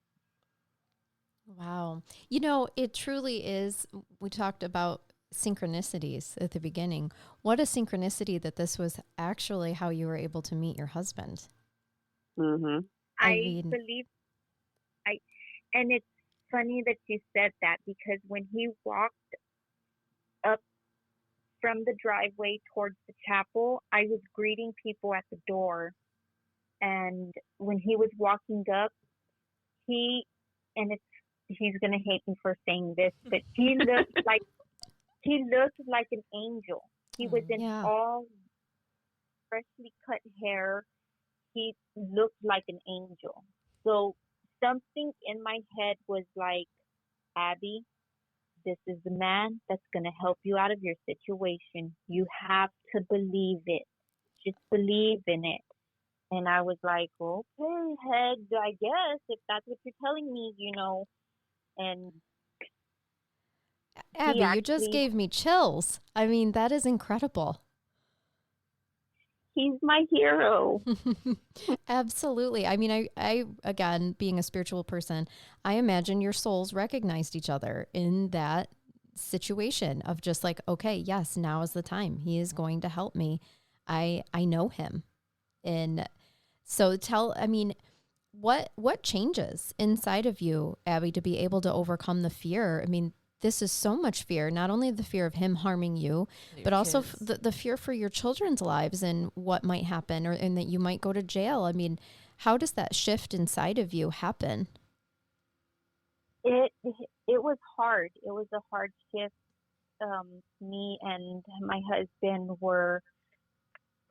Wow. You know, it truly is. We talked about synchronicities at the beginning. What a synchronicity that this was actually how you were able to meet your husband. Mm-hmm. I I mean- believe, and it's funny that you said that, because when he walked up from the driveway towards the chapel, I was greeting people at the door, and when he was walking up, he's gonna hate me for saying this, but he looked like an angel. He was in Yeah. all freshly cut hair. He looked like an angel. So something in my head was like, Abby, this is the man that's going to help you out of your situation. You have to believe it. Just believe in it. And I was like, okay, head, I guess, if that's what you're telling me, you know. And Abby, you just actually- gave me chills. I mean, that is incredible. he's my hero. Absolutely. I mean, I again, being a spiritual person, I imagine your souls recognized each other in that situation of just like, okay, yes, now is the time. He is going to help me. I know him. And so what changes inside of you, Abby, to be able to overcome the fear? I mean, this is so much fear, not only the fear of him harming you, but also the fear for your children's lives and what might happen, and that you might go to jail. I mean, how does that shift inside of you happen? It was hard. It was a hard shift. Me and my husband were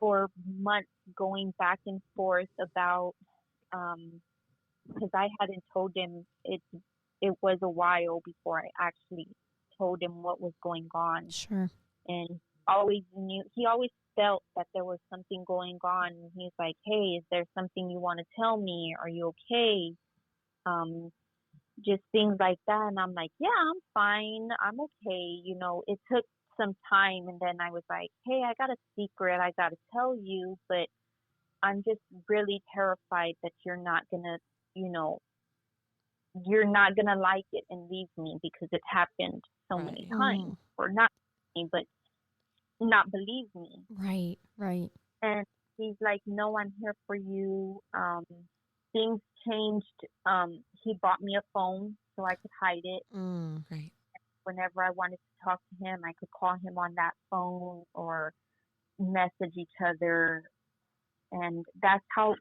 for months going back and forth about, because I hadn't told him. It was a while before I actually told him what was going on, Sure. and he always felt that there was something going on. And he's like, hey, is there something you want to tell me? Are you okay? Just things like that. And I'm like, yeah, I'm fine. I'm okay. You know, it took some time. And then I was like, hey, I got a secret I got to tell you, but I'm just really terrified that you're not going to, you're not going to like it and leave me, because it happened so many times. Or not me, but not believe me. Right. And he's like, no, I'm here for you. Things changed. He bought me a phone so I could hide it. Great. Whenever I wanted to talk to him, I could call him on that phone or message each other. And that's how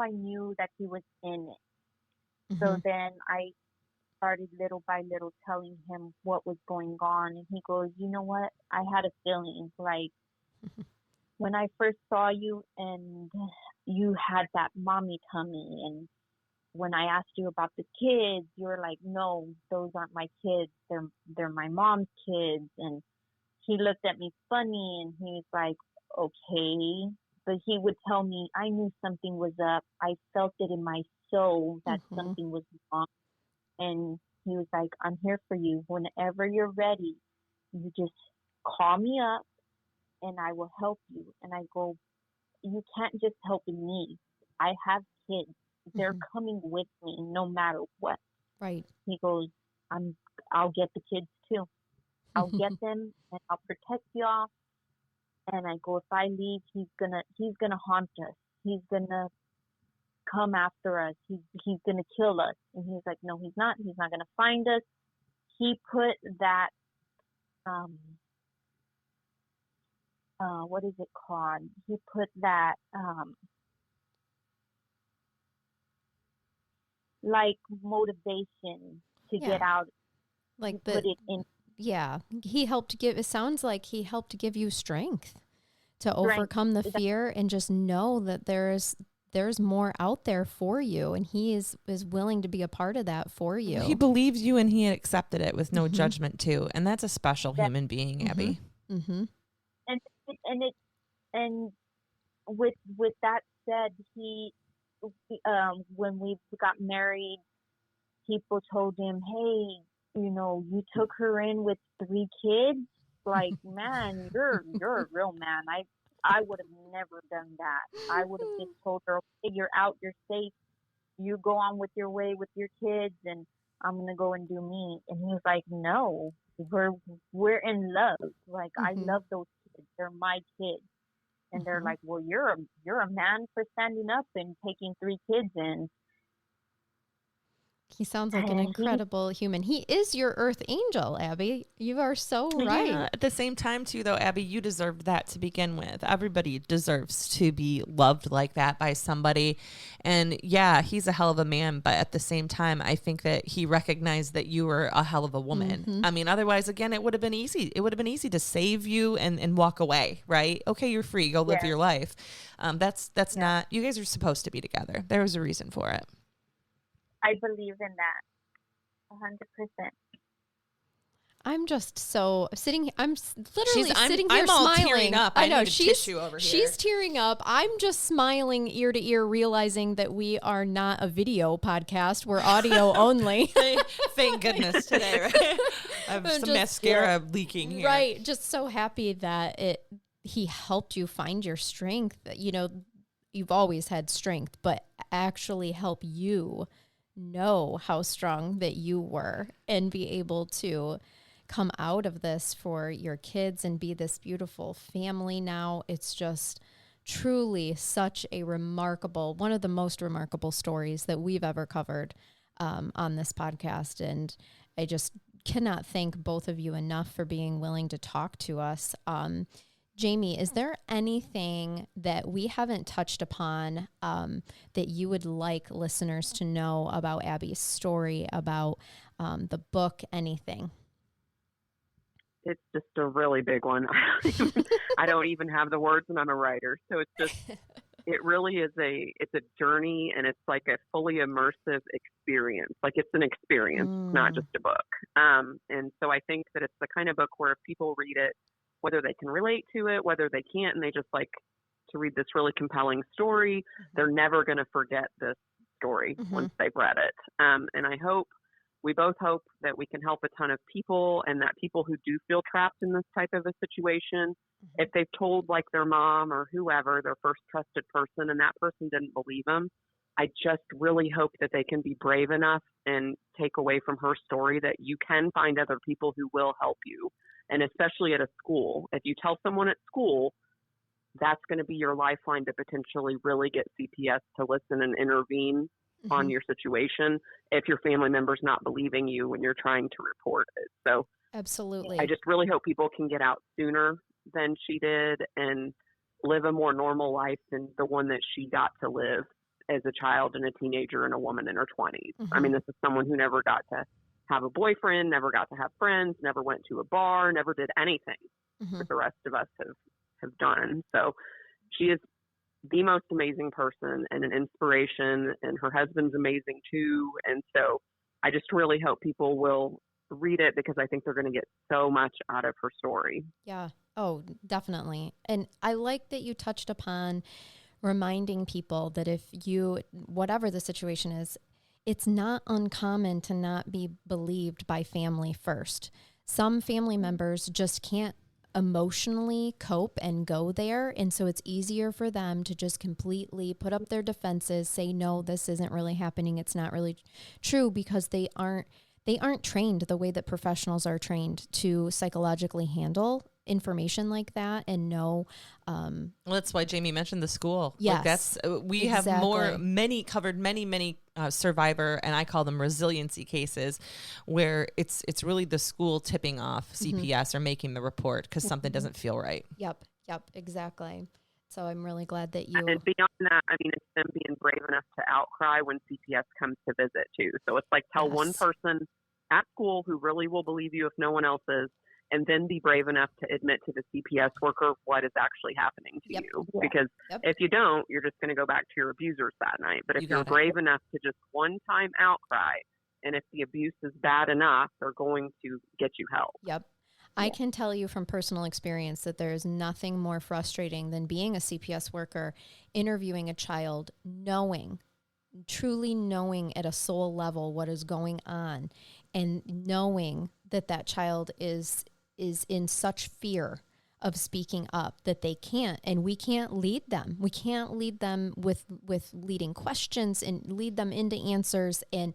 I knew that he was in it. So then I started little by little telling him what was going on. And he goes, you know what? I had a feeling like when I first saw you and you had that mommy tummy, and when I asked you about the kids, you were like, no, those aren't my kids. They're my mom's kids. And he looked at me funny and he was like, okay. But he would tell me, I knew something was up. I felt it in my soul that something was wrong. And he was like, I'm here for you. Whenever you're ready, you just call me up and I will help you. And I go, you can't just help me. I have kids. They're coming with me no matter what. Right. He goes, I'll get the kids too. I'll get them and I'll protect y'all. And I go, if I leave, he's gonna haunt us. He's gonna come after us. He's gonna kill us. And he's like, no, he's not. He's not gonna find us. He put that what is it called? He put that like motivation to get out. Like put it in. Yeah, it sounds like he helped give you strength to overcome the fear and just know that there's more out there for you, and he is willing to be a part of that for you. He believes you and he accepted it with no judgment too. And that's a special human being, Abby. And with that said, he when we got married, people told him, hey, you took her in with 3 kids. Like, man, you're a real man. I would have never done that. I would have just told her, okay, you're out, you're safe. You go on with your way with your kids, and I'm gonna go and do me. And he was like, no, we're in love. Like, I love those kids. They're my kids. And they're like, well, you're a man for standing up and taking 3 kids in. He sounds like an incredible human. He is your earth angel, Abby. You are so right. Yeah, at the same time, too, though, Abby, you deserved that to begin with. Everybody deserves to be loved like that by somebody. And yeah, he's a hell of a man. But at the same time, I think that he recognized that you were a hell of a woman. I mean, otherwise, again, it would have been easy. It would have been easy to save you and walk away, right? Okay, you're free. Go live your life. That's not, you guys are supposed to be together. There was a reason for it. I believe in that 100%. I'm just so sitting. I'm literally sitting here I'm all smiling. tearing up. I know need a tissue over here. She's tearing up. I'm just smiling ear to ear, realizing that we are not a video podcast. We're audio only. Thank goodness today. Right? I have some mascara leaking here. Right. Just so happy that he helped you find your strength. You've always had strength, but actually help you know how strong that you were and be able to come out of this for your kids and be this beautiful family now. It's just truly such a one of the most remarkable stories that we've ever covered on this podcast. And I just cannot thank both of you enough for being willing to talk to us. Jamie, is there anything that we haven't touched upon that you would like listeners to know about Abby's story, about the book, anything? It's just a really big one. I don't even have the words, and I'm a writer. So it really is it's a journey, and it's like a fully immersive experience. Like, it's an experience, not just a book. And so I think that it's the kind of book where if people read it, whether they can relate to it, whether they can't, and they just like to read this really compelling story, they're never going to forget this story once they've read it. And we both hope that we can help a ton of people, and that people who do feel trapped in this type of a situation, if they've told like their mom or whoever, their first trusted person, and that person didn't believe them, I just really hope that they can be brave enough and take away from her story that you can find other people who will help you. And especially at a school, if you tell someone at school, that's going to be your lifeline to potentially really get CPS to listen and intervene on your situation if your family member's not believing you when you're trying to report it. So absolutely, I just really hope people can get out sooner than she did and live a more normal life than the one that she got to live as a child and a teenager and a woman in her 20s. I mean, this is someone who never got to have a boyfriend, never got to have friends, never went to a bar, never did anything that the rest of us have done. So she is the most amazing person and an inspiration, and her husband's amazing too. And so I just really hope people will read it because I think they're going to get so much out of her story. Yeah. Oh, definitely. And I like that you touched upon reminding people that if you, whatever the situation is, it's not uncommon to not be believed by family first. Some family members just can't emotionally cope and go there. And so it's easier for them to just completely put up their defenses, say, no, this isn't really happening. It's not really true, because they aren't trained the way that professionals are trained to psychologically handle information like that and know. Well, that's why Jamie mentioned the school. Yes, like that's we exactly. have covered many survivor, and I call them resiliency cases, where it's really the school tipping off CPS or making the report because something doesn't feel right. Yep, exactly. So I'm really glad that you. And beyond that, I mean, it's them being brave enough to outcry when CPS comes to visit too. So it's like tell one person at school who really will believe you if no one else is, and then be brave enough to admit to the CPS worker what is actually happening to you. Yeah. Because if you don't, you're just going to go back to your abusers that night. But if you're brave enough to just one-time outcry, and if the abuse is bad enough, they're going to get you help. Yep. I can tell you from personal experience that there is nothing more frustrating than being a CPS worker, interviewing a child, truly knowing at a soul level what is going on, and knowing that that child is in such fear of speaking up that they can't, and we can't lead them. We can't lead them with leading questions and lead them into answers. And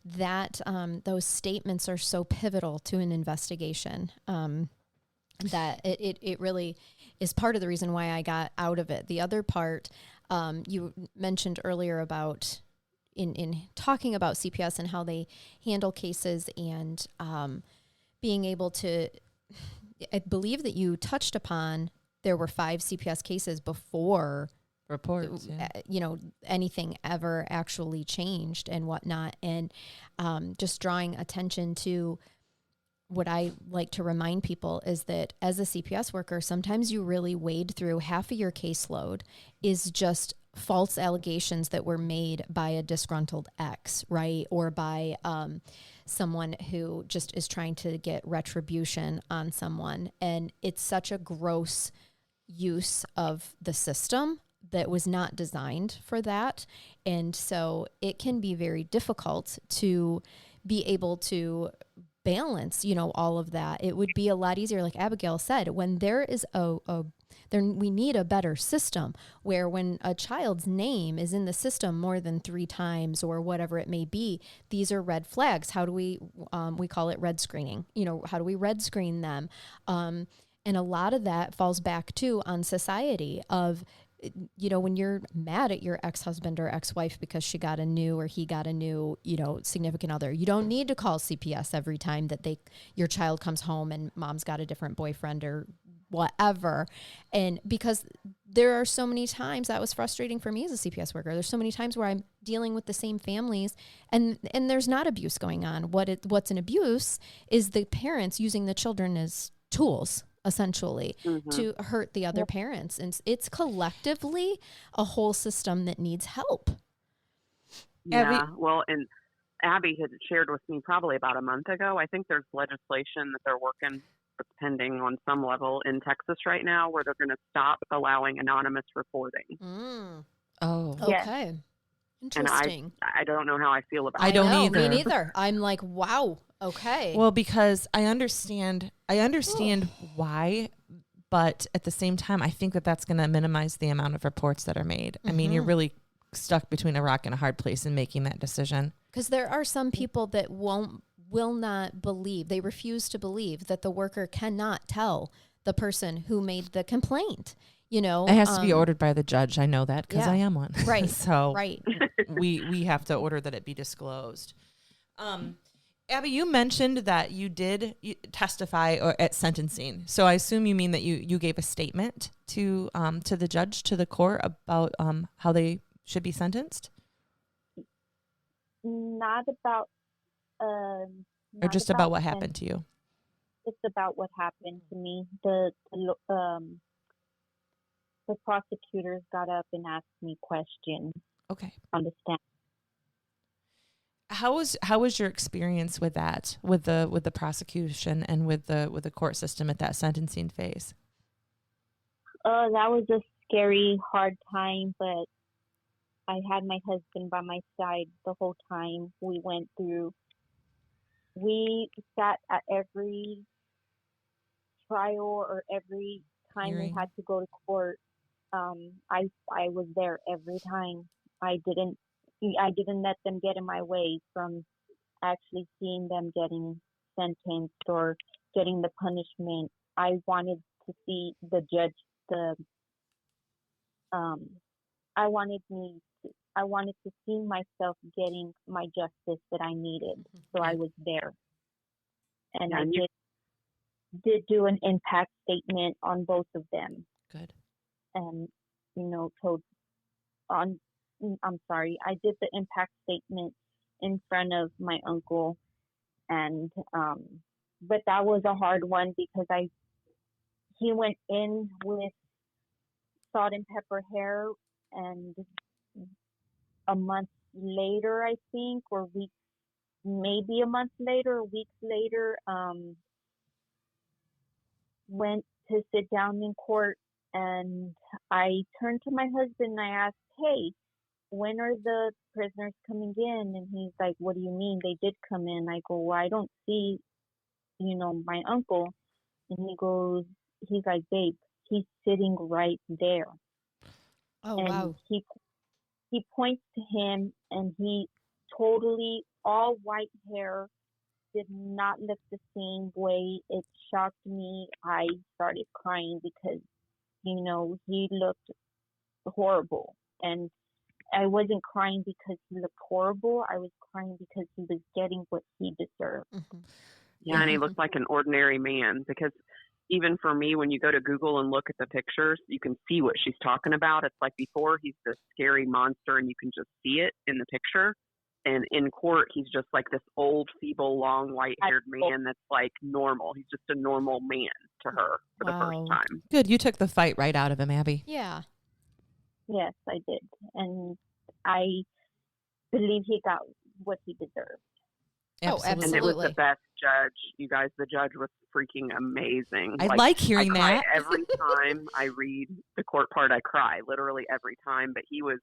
that those statements are so pivotal to an investigation that it really is part of the reason why I got out of it. The other part you mentioned earlier about in talking about CPS and how they handle cases, and being able to, I believe that you touched upon there were 5 CPS cases before reports, anything ever actually changed and whatnot. And just drawing attention to what I like to remind people is that as a CPS worker, sometimes you really wade through half of your caseload is just false allegations that were made by a disgruntled ex, right? Or by someone who just is trying to get retribution on someone. And it's such a gross use of the system that was not designed for that. And so it can be very difficult to be able to balance, all of that. It would be a lot easier, like Abigail said, when there is we need a better system where when a child's name is in the system more than 3 times or whatever it may be, these are red flags. How do we call it red screening? How do we red screen them? And a lot of that falls back too on society of, when you're mad at your ex-husband or ex-wife because she got a new or he got a new, significant other, you don't need to call CPS every time that your child comes home and mom's got a different boyfriend or whatever. And because there are so many times that was frustrating for me as a CPS worker. There's so many times where I'm dealing with the same families and there's not abuse going on. What's an abuse is the parents using the children as tools, essentially, to hurt the other parents. And it's collectively a whole system that needs help. Yeah, well, and Abby had shared with me probably about a month ago, I think there's legislation that they're working pending on some level in Texas right now where they're going to stop allowing anonymous reporting. Oh, okay. Interesting. And I don't know how I feel about it. I don't either. Me neither. I'm like, wow. Okay. Well, because I understand why, but at the same time, I think that that's going to minimize the amount of reports that are made. I mean, you're really stuck between a rock and a hard place in making that decision. Because there are some people that will not believe, they refuse to believe that the worker cannot tell the person who made the complaint. It has to be ordered by the judge. I know that because I am one. Right. So right. we have to order that it be disclosed. Abby, you mentioned that you did testify at sentencing. So I assume you mean that you gave a statement to the judge, to the court about how they should be sentenced? Not about or just about what happened to you? It's about what happened to me. The prosecutors got up and asked me questions. Okay. On the stand. How was your experience with that, with the prosecution and with the court system at that sentencing phase? That was a scary, hard time, but I had my husband by my side the whole time. We sat at every trial or every time Hearing. we had to go to court. I was there every time. I didn't let them get in my way from actually seeing them getting sentenced or getting the punishment. I wanted to see the judge. I wanted to see myself getting my justice that I needed. So I was there, and I did do an impact statement on both of them. Good. And I did the impact statement in front of my uncle, and but that was a hard one because he went in with salt and pepper hair, and a month later, I think, or maybe a month later, weeks later, went to sit down in court, and I turned to my husband and I asked, "Hey, when are the prisoners coming in?" And he's like, "What do you mean? They did come in." I go, "Well, I don't see, my uncle." And he's like, "Babe, he's sitting right there." Oh, And wow. he points to him, and he totally, all white hair, did not look the same way. It shocked me. I started crying because, he looked horrible. And I wasn't crying because he looked horrible. I was crying because he was getting what he deserved. Mm-hmm. Yeah, and he looked like an ordinary man, because even for me, when you go to Google and look at the pictures, you can see what she's talking about. It's like before, he's this scary monster and you can just see it in the picture. And in court, he's just like this old, feeble, long, white-haired man that's like normal. He's just a normal man to her for the first time. Good. You took the fight right out of him, Abby. Yeah. Yes, I did. And I believe he got what he deserved. Absolutely. And it was the best judge. You guys, the judge was freaking amazing. I like hearing I cry that. every time I read the court part, I cry literally every time. But he was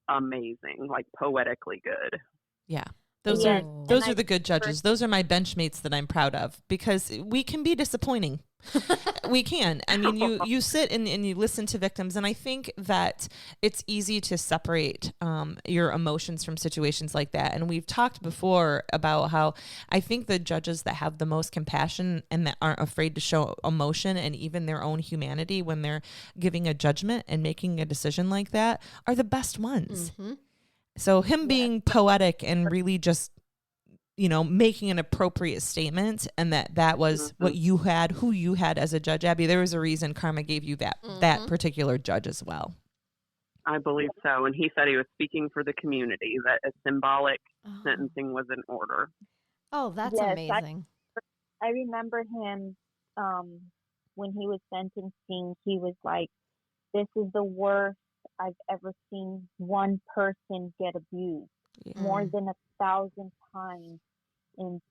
amazing, like poetically good. Yeah. Those are the good judges. Those are my benchmates that I'm proud of, because we can be disappointing. We can. I mean, you sit and you listen to victims, and I think that it's easy to separate your emotions from situations like that. And we've talked before about how I think the judges that have the most compassion and that aren't afraid to show emotion and even their own humanity when they're giving a judgment and making a decision like that are the best ones. Mm-hmm. So him being poetic and really just, making an appropriate statement, and that was what you had, who you had as a judge, Abby. There was a reason Karma gave you that particular judge as well. I believe so. And he said he was speaking for the community, that a symbolic sentencing was in order. Oh, that's amazing. I remember him when he was sentencing, he was like, "This is the worst I've ever seen one person get abused. More than 1,000 times in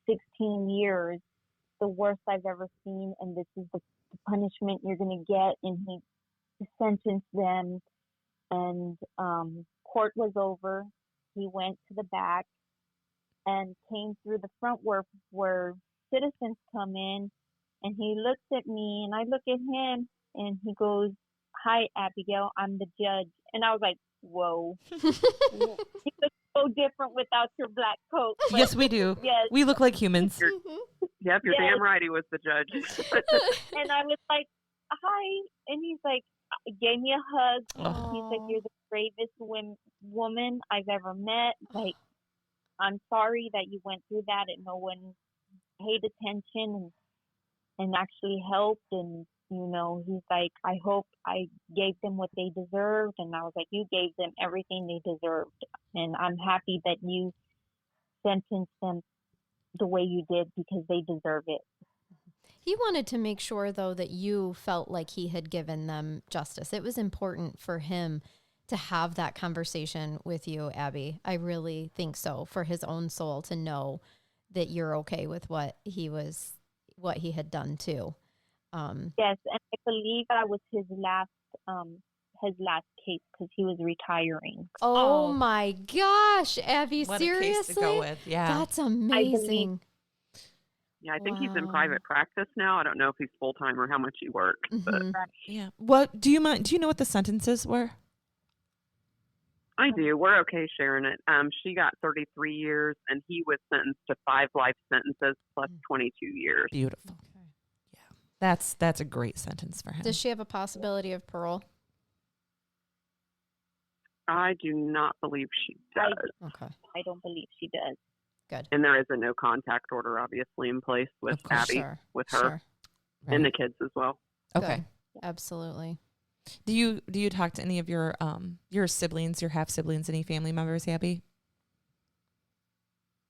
16 years, the worst I've ever seen, and this is the punishment you're going to get." And he sentenced them, and court was over. He went to the back and came through the front where citizens come in, and he looks at me, and I look at him, and he goes, "Hi, Abigail, I'm the judge." And I was like, whoa. You look so different without your black coat. But yes, we do. Yes. We look like humans. Yep, you're damn right he was the judge. And I was like, "Hi." And he's like, gave me a hug. Oh. He said, "You're the bravest woman I've ever met. Like, I'm sorry that you went through that and no one paid attention and actually helped." And he's like, "I hope I gave them what they deserved." And I was like, "You gave them everything they deserved. And I'm happy that you sentenced them the way you did, because they deserve it." He wanted to make sure, though, that you felt like he had given them justice. It was important for him to have that conversation with you, Abby. I really think so, for his own soul to know that you're okay with what he had done too. Yes, and I believe I was his last case because he was retiring. Oh Oh. my gosh, Abby, What seriously? a case to go with. Yeah. That's amazing. Yeah, I think he's in Wow. private practice now. I don't know if he's full time or how much he works. But Mhm. Yeah. What do you know what the sentences were? I do. We're okay sharing it. She got 33 years, and he was sentenced to 5 life sentences plus 22 years. Beautiful. Okay. Yeah. That's a great sentence for him. Does she have a possibility of parole? I do not believe she does. Okay. I don't believe she does. Good. And there is a no contact order, obviously, in place with Of course. Abby, Sure. with her, Sure. and the kids as well. Okay. Good. Absolutely. Do you talk to any of your siblings, your half siblings, any family members, Abby?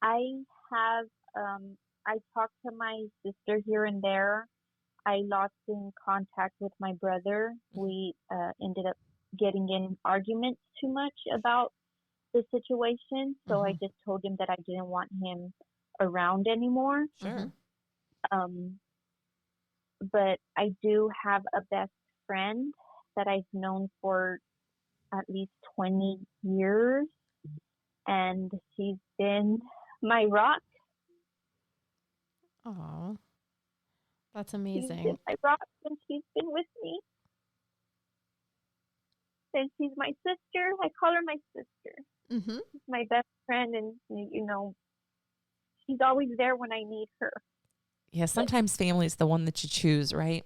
I have I talked to my sister here and there. I lost in contact with my brother. We ended up getting in arguments too much about the situation, so I just told him that I didn't want him around anymore. Sure. But I do have a best friend that I've known for at least 20 years, and she's been my rock. Oh, that's She's amazing. been my rock, and she's been with me. And she's my sister. I call her my sister. Mm-hmm. She's my best friend, and she's always there when I need her. Yeah, sometimes family is the one that you choose, right?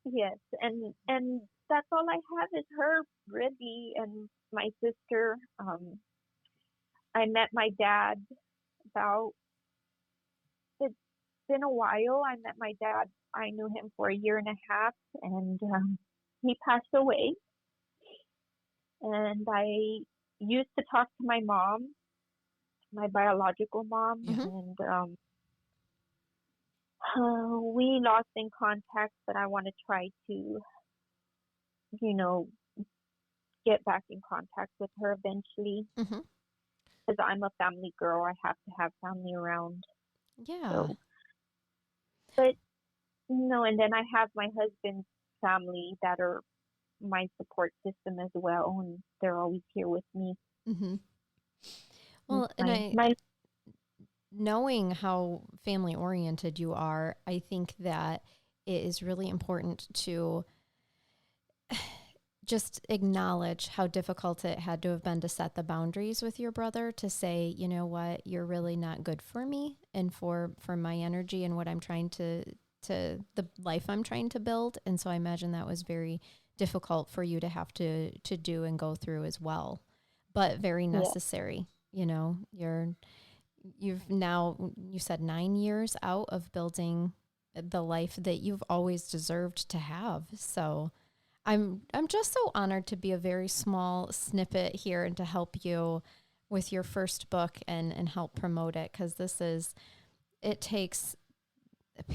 Yes, and that's all I have is her, really, and my sister. I met my dad it's been a while. I met my dad. I knew him for a year and a half, and he passed away. And I used to talk to my mom, my biological mom, Mhm. and we lost in contact, but I want to try to, get back in contact with her eventually. Mhm. Because I'm a family girl, I have to have family around. Yeah. So, but and then I have my husband's family that are my support system as well, and they're always here with me. Mm-hmm. Well, and knowing how family oriented you are, I think that it is really important to just acknowledge how difficult it had to have been to set the boundaries with your brother, to say, you know what, you're really not good for me and for my energy and what I'm trying to the life I'm trying to build. And so I imagine that was very difficult for you to have to do and go through as well, but very necessary. You've now, you said 9 years out of building the life that you've always deserved to have. So I'm just so honored to be a very small snippet here and to help you with your first book and help promote it. Cause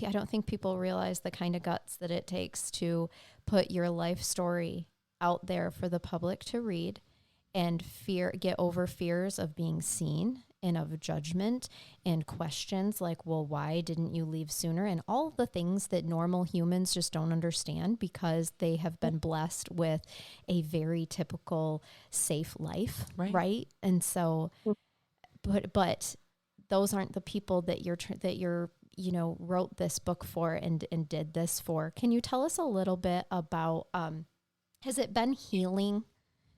I don't think people realize the kind of guts that it takes to put your life story out there for the public to read and get over fears of being seen and of judgment and questions like, well, why didn't you leave sooner? And all the things that normal humans just don't understand because they have been blessed with a very typical safe life. Right. And so, but those aren't the people that you're wrote this book for and did this for. Can you tell us a little bit about, has it been healing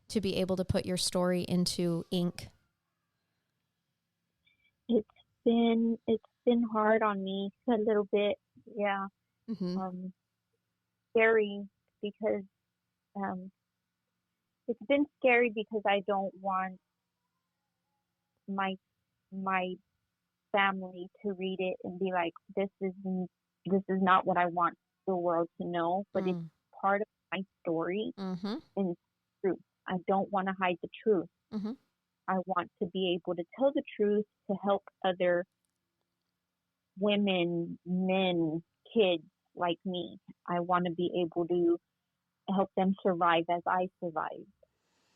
to be able to put your story into ink? It's been hard on me a little bit. Yeah. Mm-hmm. Scary because it's been scary because I don't want my family to read it and be like, this is not what I want the world to know, but it's part of my story and truth. I don't want to hide the truth. I want to be able to tell the truth to help other women, men, kids like me. I want to be able to help them survive as I survived.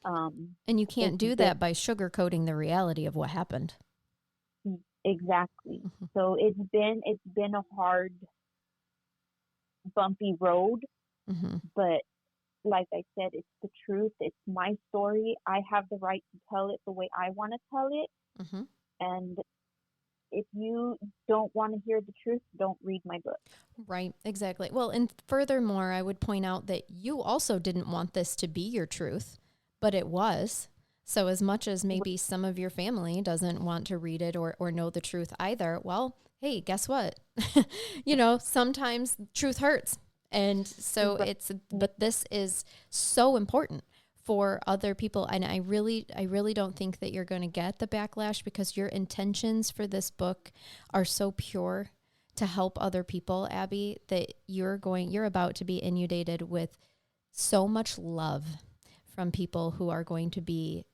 And you can't it's do just- that by sugarcoating the reality of what happened. Exactly. Mhm. So it's been a hard, bumpy road, Mm-hmm. but like I said, it's the truth. It's my story. I have the right to tell it the way I want to tell it. Mm-hmm. And if you don't want to hear the truth, don't read my book. Right, exactly. Well, and furthermore, I would point out that you also didn't want this to be your truth, but it was. So as much as maybe some of your family doesn't want to read it or know the truth either, well, hey, guess what? Sometimes truth hurts. And so but this is so important for other people. And I really don't think that you're going to get the backlash because your intentions for this book are so pure to help other people, Abby, that you're about to be inundated with so much love from people who are going to be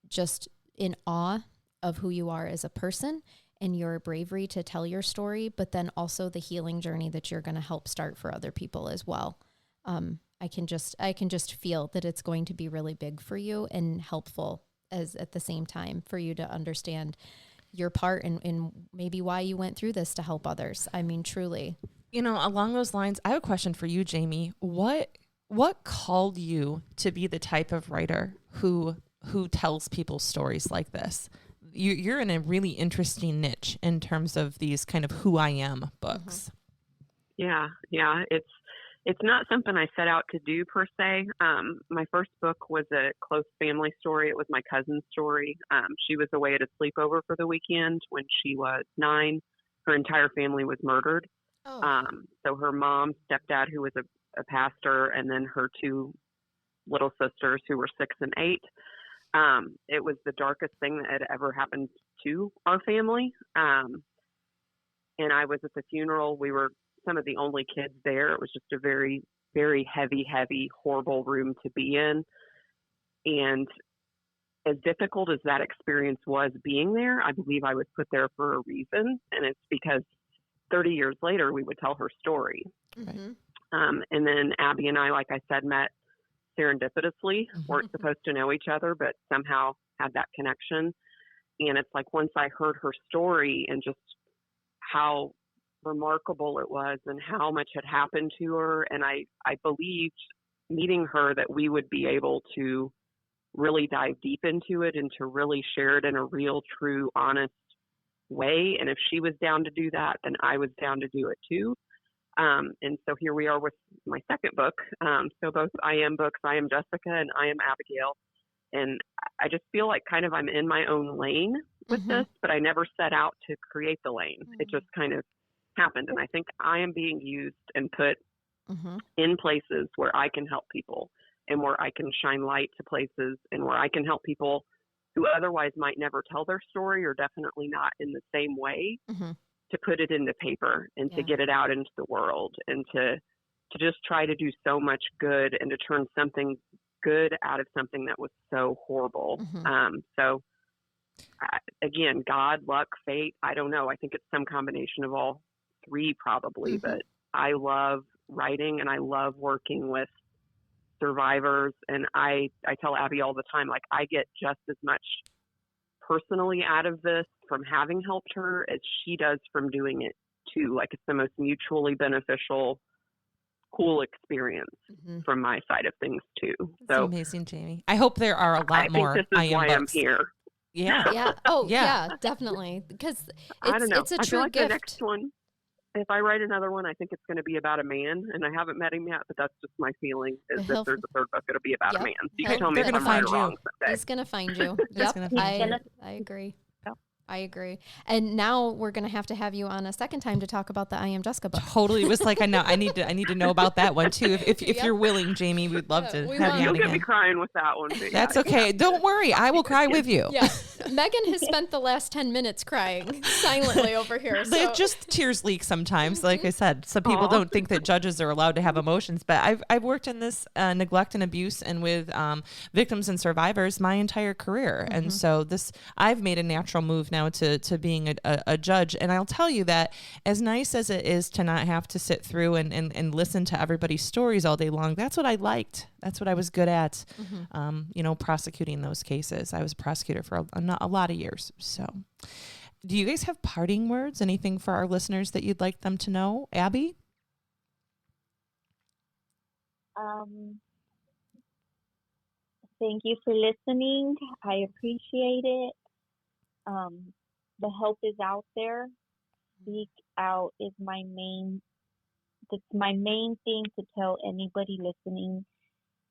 just in awe of who you are as a person and your bravery to tell your story, but then also the healing journey that you're going to help start for other people as well. I can just feel that it's going to be really big for you and helpful as at the same time for you to understand your part and maybe why you went through this to help others. I mean, truly. Along those lines, I have a question for you, Jamie. What called you to be the type of writer who tells people stories like this? You're in a really interesting niche in terms of these kind of who I am books. Yeah. It's not something I set out to do per se. My first book was a close family story. It was my cousin's story. She was away at a sleepover for the weekend when she was 9. Her entire family was murdered. Oh. So her mom, stepdad, who was a pastor, and then her 2 little sisters who were 6 and 8. It was the darkest thing that had ever happened to our family. And I was at the funeral. We were some of the only kids there. It was just a very, very heavy, horrible room to be in. And as difficult as that experience was being there, I believe I was put there for a reason. And it's because 30 years later, we would tell her story. Mm-hmm. And then Abby and I, like I said, met serendipitously, weren't supposed to know each other, but somehow had that connection. And it's like once I heard her story and just how remarkable it was and how much had happened to her, and I believed meeting her that we would be able to really dive deep into it and to really share it in a real, true, honest way. And if she was down to do that, then I was down to do it too. And so here we are with my second book. So both I Am books, I Am Jessica and I Am Abigail. And I just feel like kind of I'm in my own lane with this, but I never set out to create the lane. It just kind of happened. And I think I am being used and put in places where I can help people and where I can shine light to places and where I can help people who otherwise might never tell their story or definitely not in the same way to put it into paper and to get it out into the world and to just try to do so much good and to turn something good out of something that was so horrible. So again, God, luck, fate, I don't know. I think it's some combination of all 3 probably, but I love writing and I love working with survivors. And I tell Abby all the time, like I get just as much personally out of this from having helped her as she does from doing it too. Like it's the most mutually beneficial, cool experience from my side of things too. That's so amazing, Jamie. I hope there are a lot more. Think this is why I'm books. here. Yeah. Yeah. Oh, yeah, definitely. Because I don't know. it's a I true feel like gift. the next one, if I write another one, I think it's going to be about a man, and I haven't met him yet, but that's just my feeling. Is He'll- if there's a third book, it'll be about a man. So you He'll- can tell me they're if gonna I'm right find or wrong you. someday. He's going to find you. He's gonna find you. I agree. Yep. I agree. And now we're going to have you on a second time to talk about the I Am Jessica book. Totally. It was like I need to know about that one too. If you're willing, Jamie, we'd love to we have want- you You'll on get me again. crying with that one. But That's yeah. okay. Don't worry. I will cry with you. Yeah. Megan has spent the last 10 minutes crying silently over here. They So. just tears leak sometimes. Like I said, some people Aw. don't think that judges are allowed to have emotions, but I've worked in this neglect and abuse and with victims and survivors my entire career, and so I've made a natural move now to being a judge. And I'll tell you that as nice as it is to not have to sit through and listen to everybody's stories all day long, that's what I liked That's what I was good at, prosecuting those cases. I was a prosecutor for a lot of years. So do you guys have parting words? Anything for our listeners that you'd like them to know? Abby? Thank you for listening. I appreciate it. The help is out there. Speak out is that's my main thing to tell anybody listening.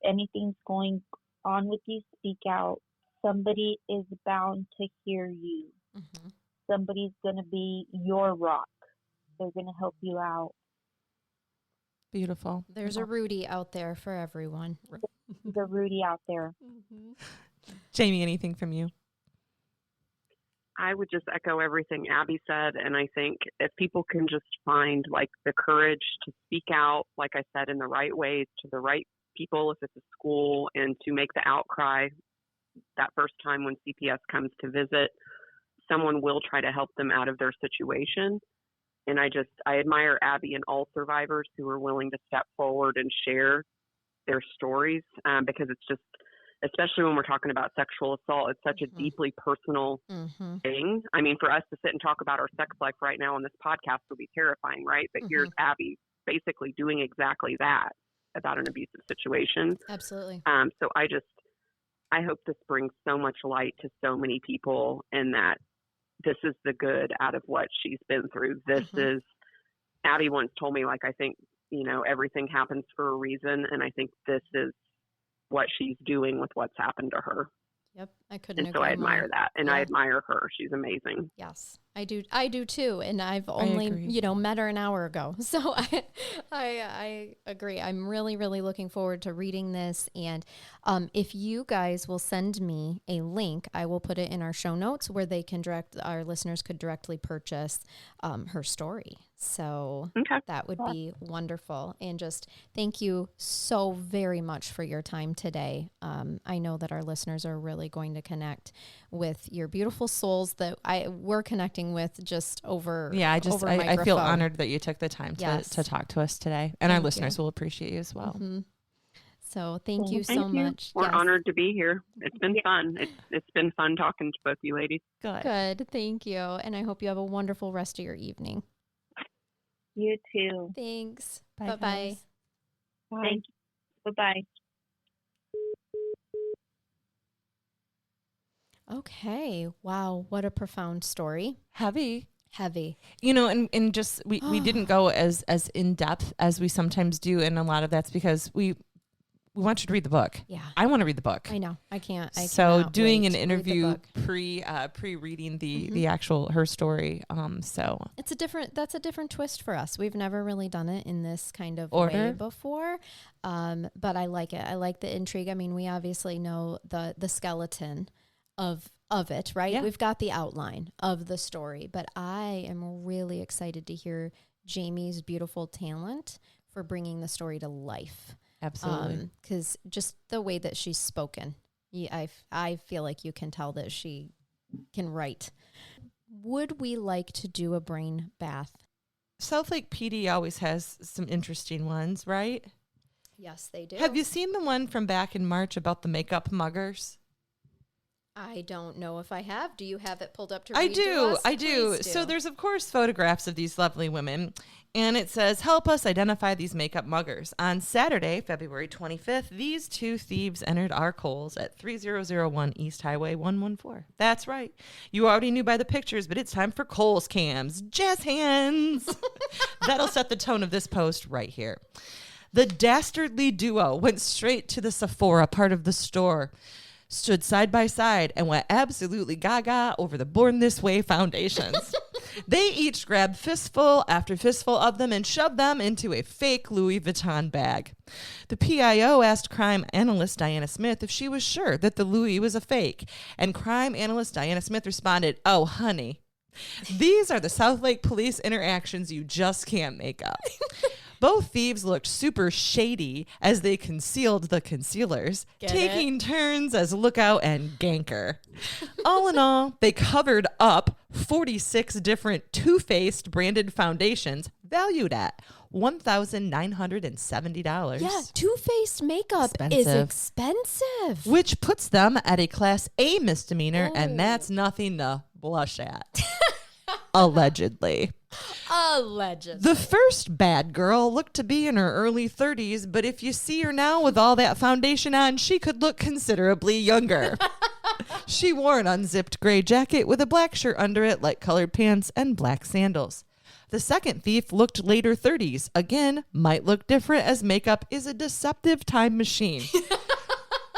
Anything's going on with you, speak out. Somebody is bound to hear you. Mm-hmm. Somebody's going to be your rock. They're going to help you out. Beautiful. There's a Rudy out there for everyone. There's a Rudy out there. Mm-hmm. Jamie, anything from you? I would just echo everything Abby said. And I think if people can just find like the courage to speak out, like I said, in the right ways to the right people, if it's a school, and to make the outcry that first time when CPS comes to visit, someone will try to help them out of their situation. And I admire Abby and all survivors who are willing to step forward and share their stories, because it's just, especially when we're talking about sexual assault, it's such a deeply personal thing. I mean, for us to sit and talk about our sex life right now on this podcast would be terrifying, right? But here's Abby basically doing exactly that about an abusive situation. Absolutely. So I hope this brings so much light to so many people, and that this is the good out of what she's been through. This is, Abby once told me, like, I think, everything happens for a reason. And I think this is what she's doing with what's happened to her. Yep. I couldn't agree more. And so I admire that. And I admire her. She's amazing. Yes, I do. I do too. And I've only, met her an hour ago. So I agree. I'm really, really looking forward to reading this. And if you guys will send me a link, I will put it in our show notes where our listeners could directly purchase her story. So that would be wonderful. And just thank you so very much for your time today. I know that our listeners are really going to connect with your beautiful souls that we're connecting with just over. Yeah, I feel honored that you took the time to talk to us today, and our listeners will appreciate you as well. Mm-hmm. So thank you so much. We're honored to be here. It's been fun. It's been fun talking to both you ladies. Good. Thank you. And I hope you have a wonderful rest of your evening. You too. Thanks. Bye-bye. Bye. Thank you. Bye-bye. Okay. Wow. What a profound story. Heavy. And just, we didn't go as in depth as we sometimes do. And a lot of that's because we want you to read the book. Yeah. I want to read the book. I know. I can't. So doing an interview pre-reading the actual, her story. So that's a different twist for us. We've never really done it in this kind of way before. But I like it. I like the intrigue. I mean, we obviously know the skeleton of it, right? Yeah. We've got the outline of the story, but I am really excited to hear Jamie's beautiful talent for bringing the story to life. Absolutely. Because just the way that she's spoken, I feel like you can tell that she can write. Would we like to do a brain bath? Southlake PD always has some interesting ones, right? Yes, they do. Have you seen the one from back in March about the makeup muggers? I don't know if I have. Do you have it pulled up to read I to do. us? I do. So there's, of course, photographs of these lovely women. And it says, help us identify these makeup muggers. On Saturday, February 25th, these two thieves entered our Kohl's at 3001 East Highway 114. That's right. You already knew by the pictures, but it's time for Kohl's cams. Jazz hands. That'll set the tone of this post right here. The dastardly duo went straight to the Sephora part of the store, stood side by side, and went absolutely gaga over the Born This Way foundations. They each grabbed fistful after fistful of them and shoved them into a fake Louis Vuitton bag. The PIO asked crime analyst Diana Smith if she was sure that the Louis was a fake, and crime analyst Diana Smith responded, "Oh, honey, these are the Southlake police interactions you just can't make up." Both thieves looked super shady as they concealed the concealers, taking turns as lookout and ganker. All in all, they covered up 46 different Too Faced branded foundations, valued at $1,970. Yeah, Too Faced makeup is expensive. Which puts them at a Class A misdemeanor, Oh. and that's nothing to blush at. Allegedly. Allegedly. The first bad girl looked to be in her early 30s, but if you see her now with all that foundation on, she could look considerably younger. She wore an unzipped gray jacket with a black shirt under it, light colored pants, and black sandals. The second thief looked later 30s. Again, might look different as makeup is a deceptive time machine.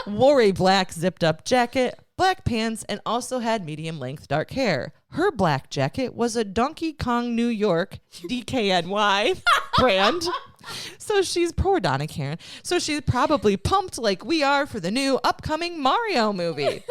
Wore a black zipped up jacket, black pants, and also had medium length dark hair. Her black jacket was a Donkey Kong New York DKNY brand. So she's poor Donna Karen. So she's probably pumped like we are for the new upcoming Mario movie.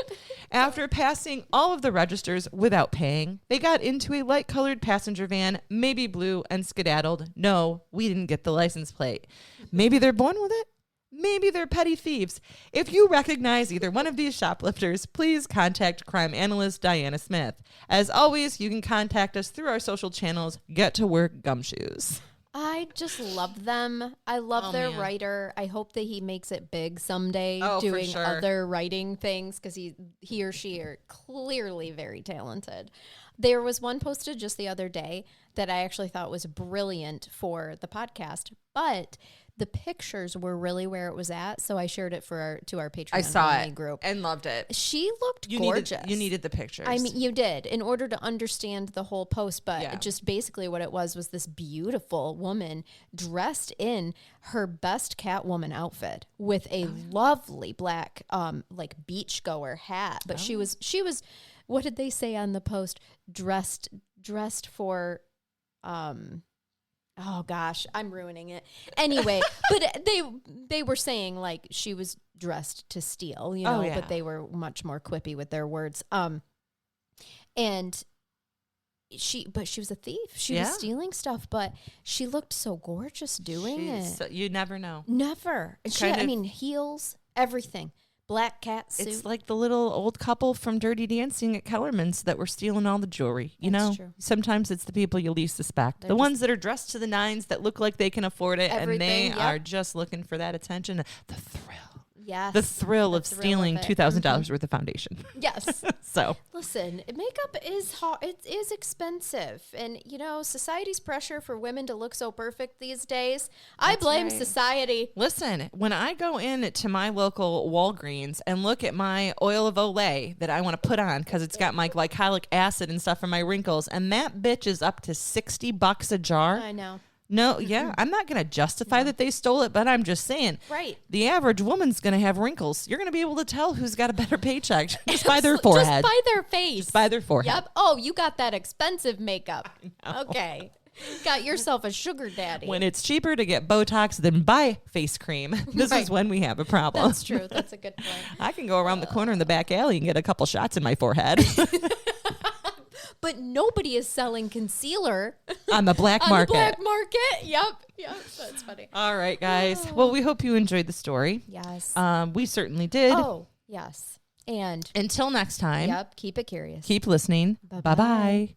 After passing all of the registers without paying, they got into a light-colored passenger van, maybe blue, and skedaddled. No, we didn't get the license plate. Maybe they're born with it. Maybe they're petty thieves. If you recognize either one of these shoplifters, please contact crime analyst Diana Smith. As always, you can contact us through our social channels. Get to work, gumshoes. I just love them. I love their writer. I hope that he makes it big someday doing other writing things because he or she are clearly very talented. There was one posted just the other day that I actually thought was brilliant for the podcast, but the pictures were really where it was at, so I shared it to our Patreon. I saw it group and loved it. She looked gorgeous. You needed the pictures. I mean, you did in order to understand the whole post, but just basically what it was this beautiful woman dressed in her best Catwoman outfit with a lovely black like beachgoer hat. But she was what did they say on the post? Dressed for oh gosh, I'm ruining it. Anyway, but they were saying like she was dressed to steal, you know, but they were much more quippy with their words. And she was a thief. She was stealing stuff, but she looked so gorgeous doing it. So, you never know. Never. I mean, heels, everything. Black cat suit. It's like the little old couple from Dirty Dancing at Kellerman's that were stealing all the jewelry. You know, true. Sometimes it's the people you least suspect. The ones that are dressed to the nines that look like they can afford it, and they are just looking for that attention. The thrill. Yes. The thrill of stealing $2,000 worth of foundation. Yes. So listen, makeup is hard. It is expensive, and you know society's pressure for women to look so perfect these days. I blame society. Listen, when I go in to my local Walgreens and look at my oil of Olay that I want to put on because it's got my glycolic acid and stuff for my wrinkles, and that bitch is up to $60 a jar. I know. No, I'm not going to justify that they stole it, but I'm just saying. Right. The average woman's going to have wrinkles. You're going to be able to tell who's got a better paycheck just by their forehead. Just by their face. Just by their forehead. Yep. Oh, you got that expensive makeup. Okay. Got yourself a sugar daddy. When it's cheaper to get Botox than buy face cream, this is when we have a problem. That's true. That's a good point. I can go around the corner in the back alley and get a couple shots in my forehead. But nobody is selling concealer on the black market. On the black market. Yep. That's funny. All right, guys. Well, we hope you enjoyed the story. Yes. We certainly did. Oh, yes. And until next time. Yep. Keep it curious. Keep listening. Bye-bye. Bye-bye.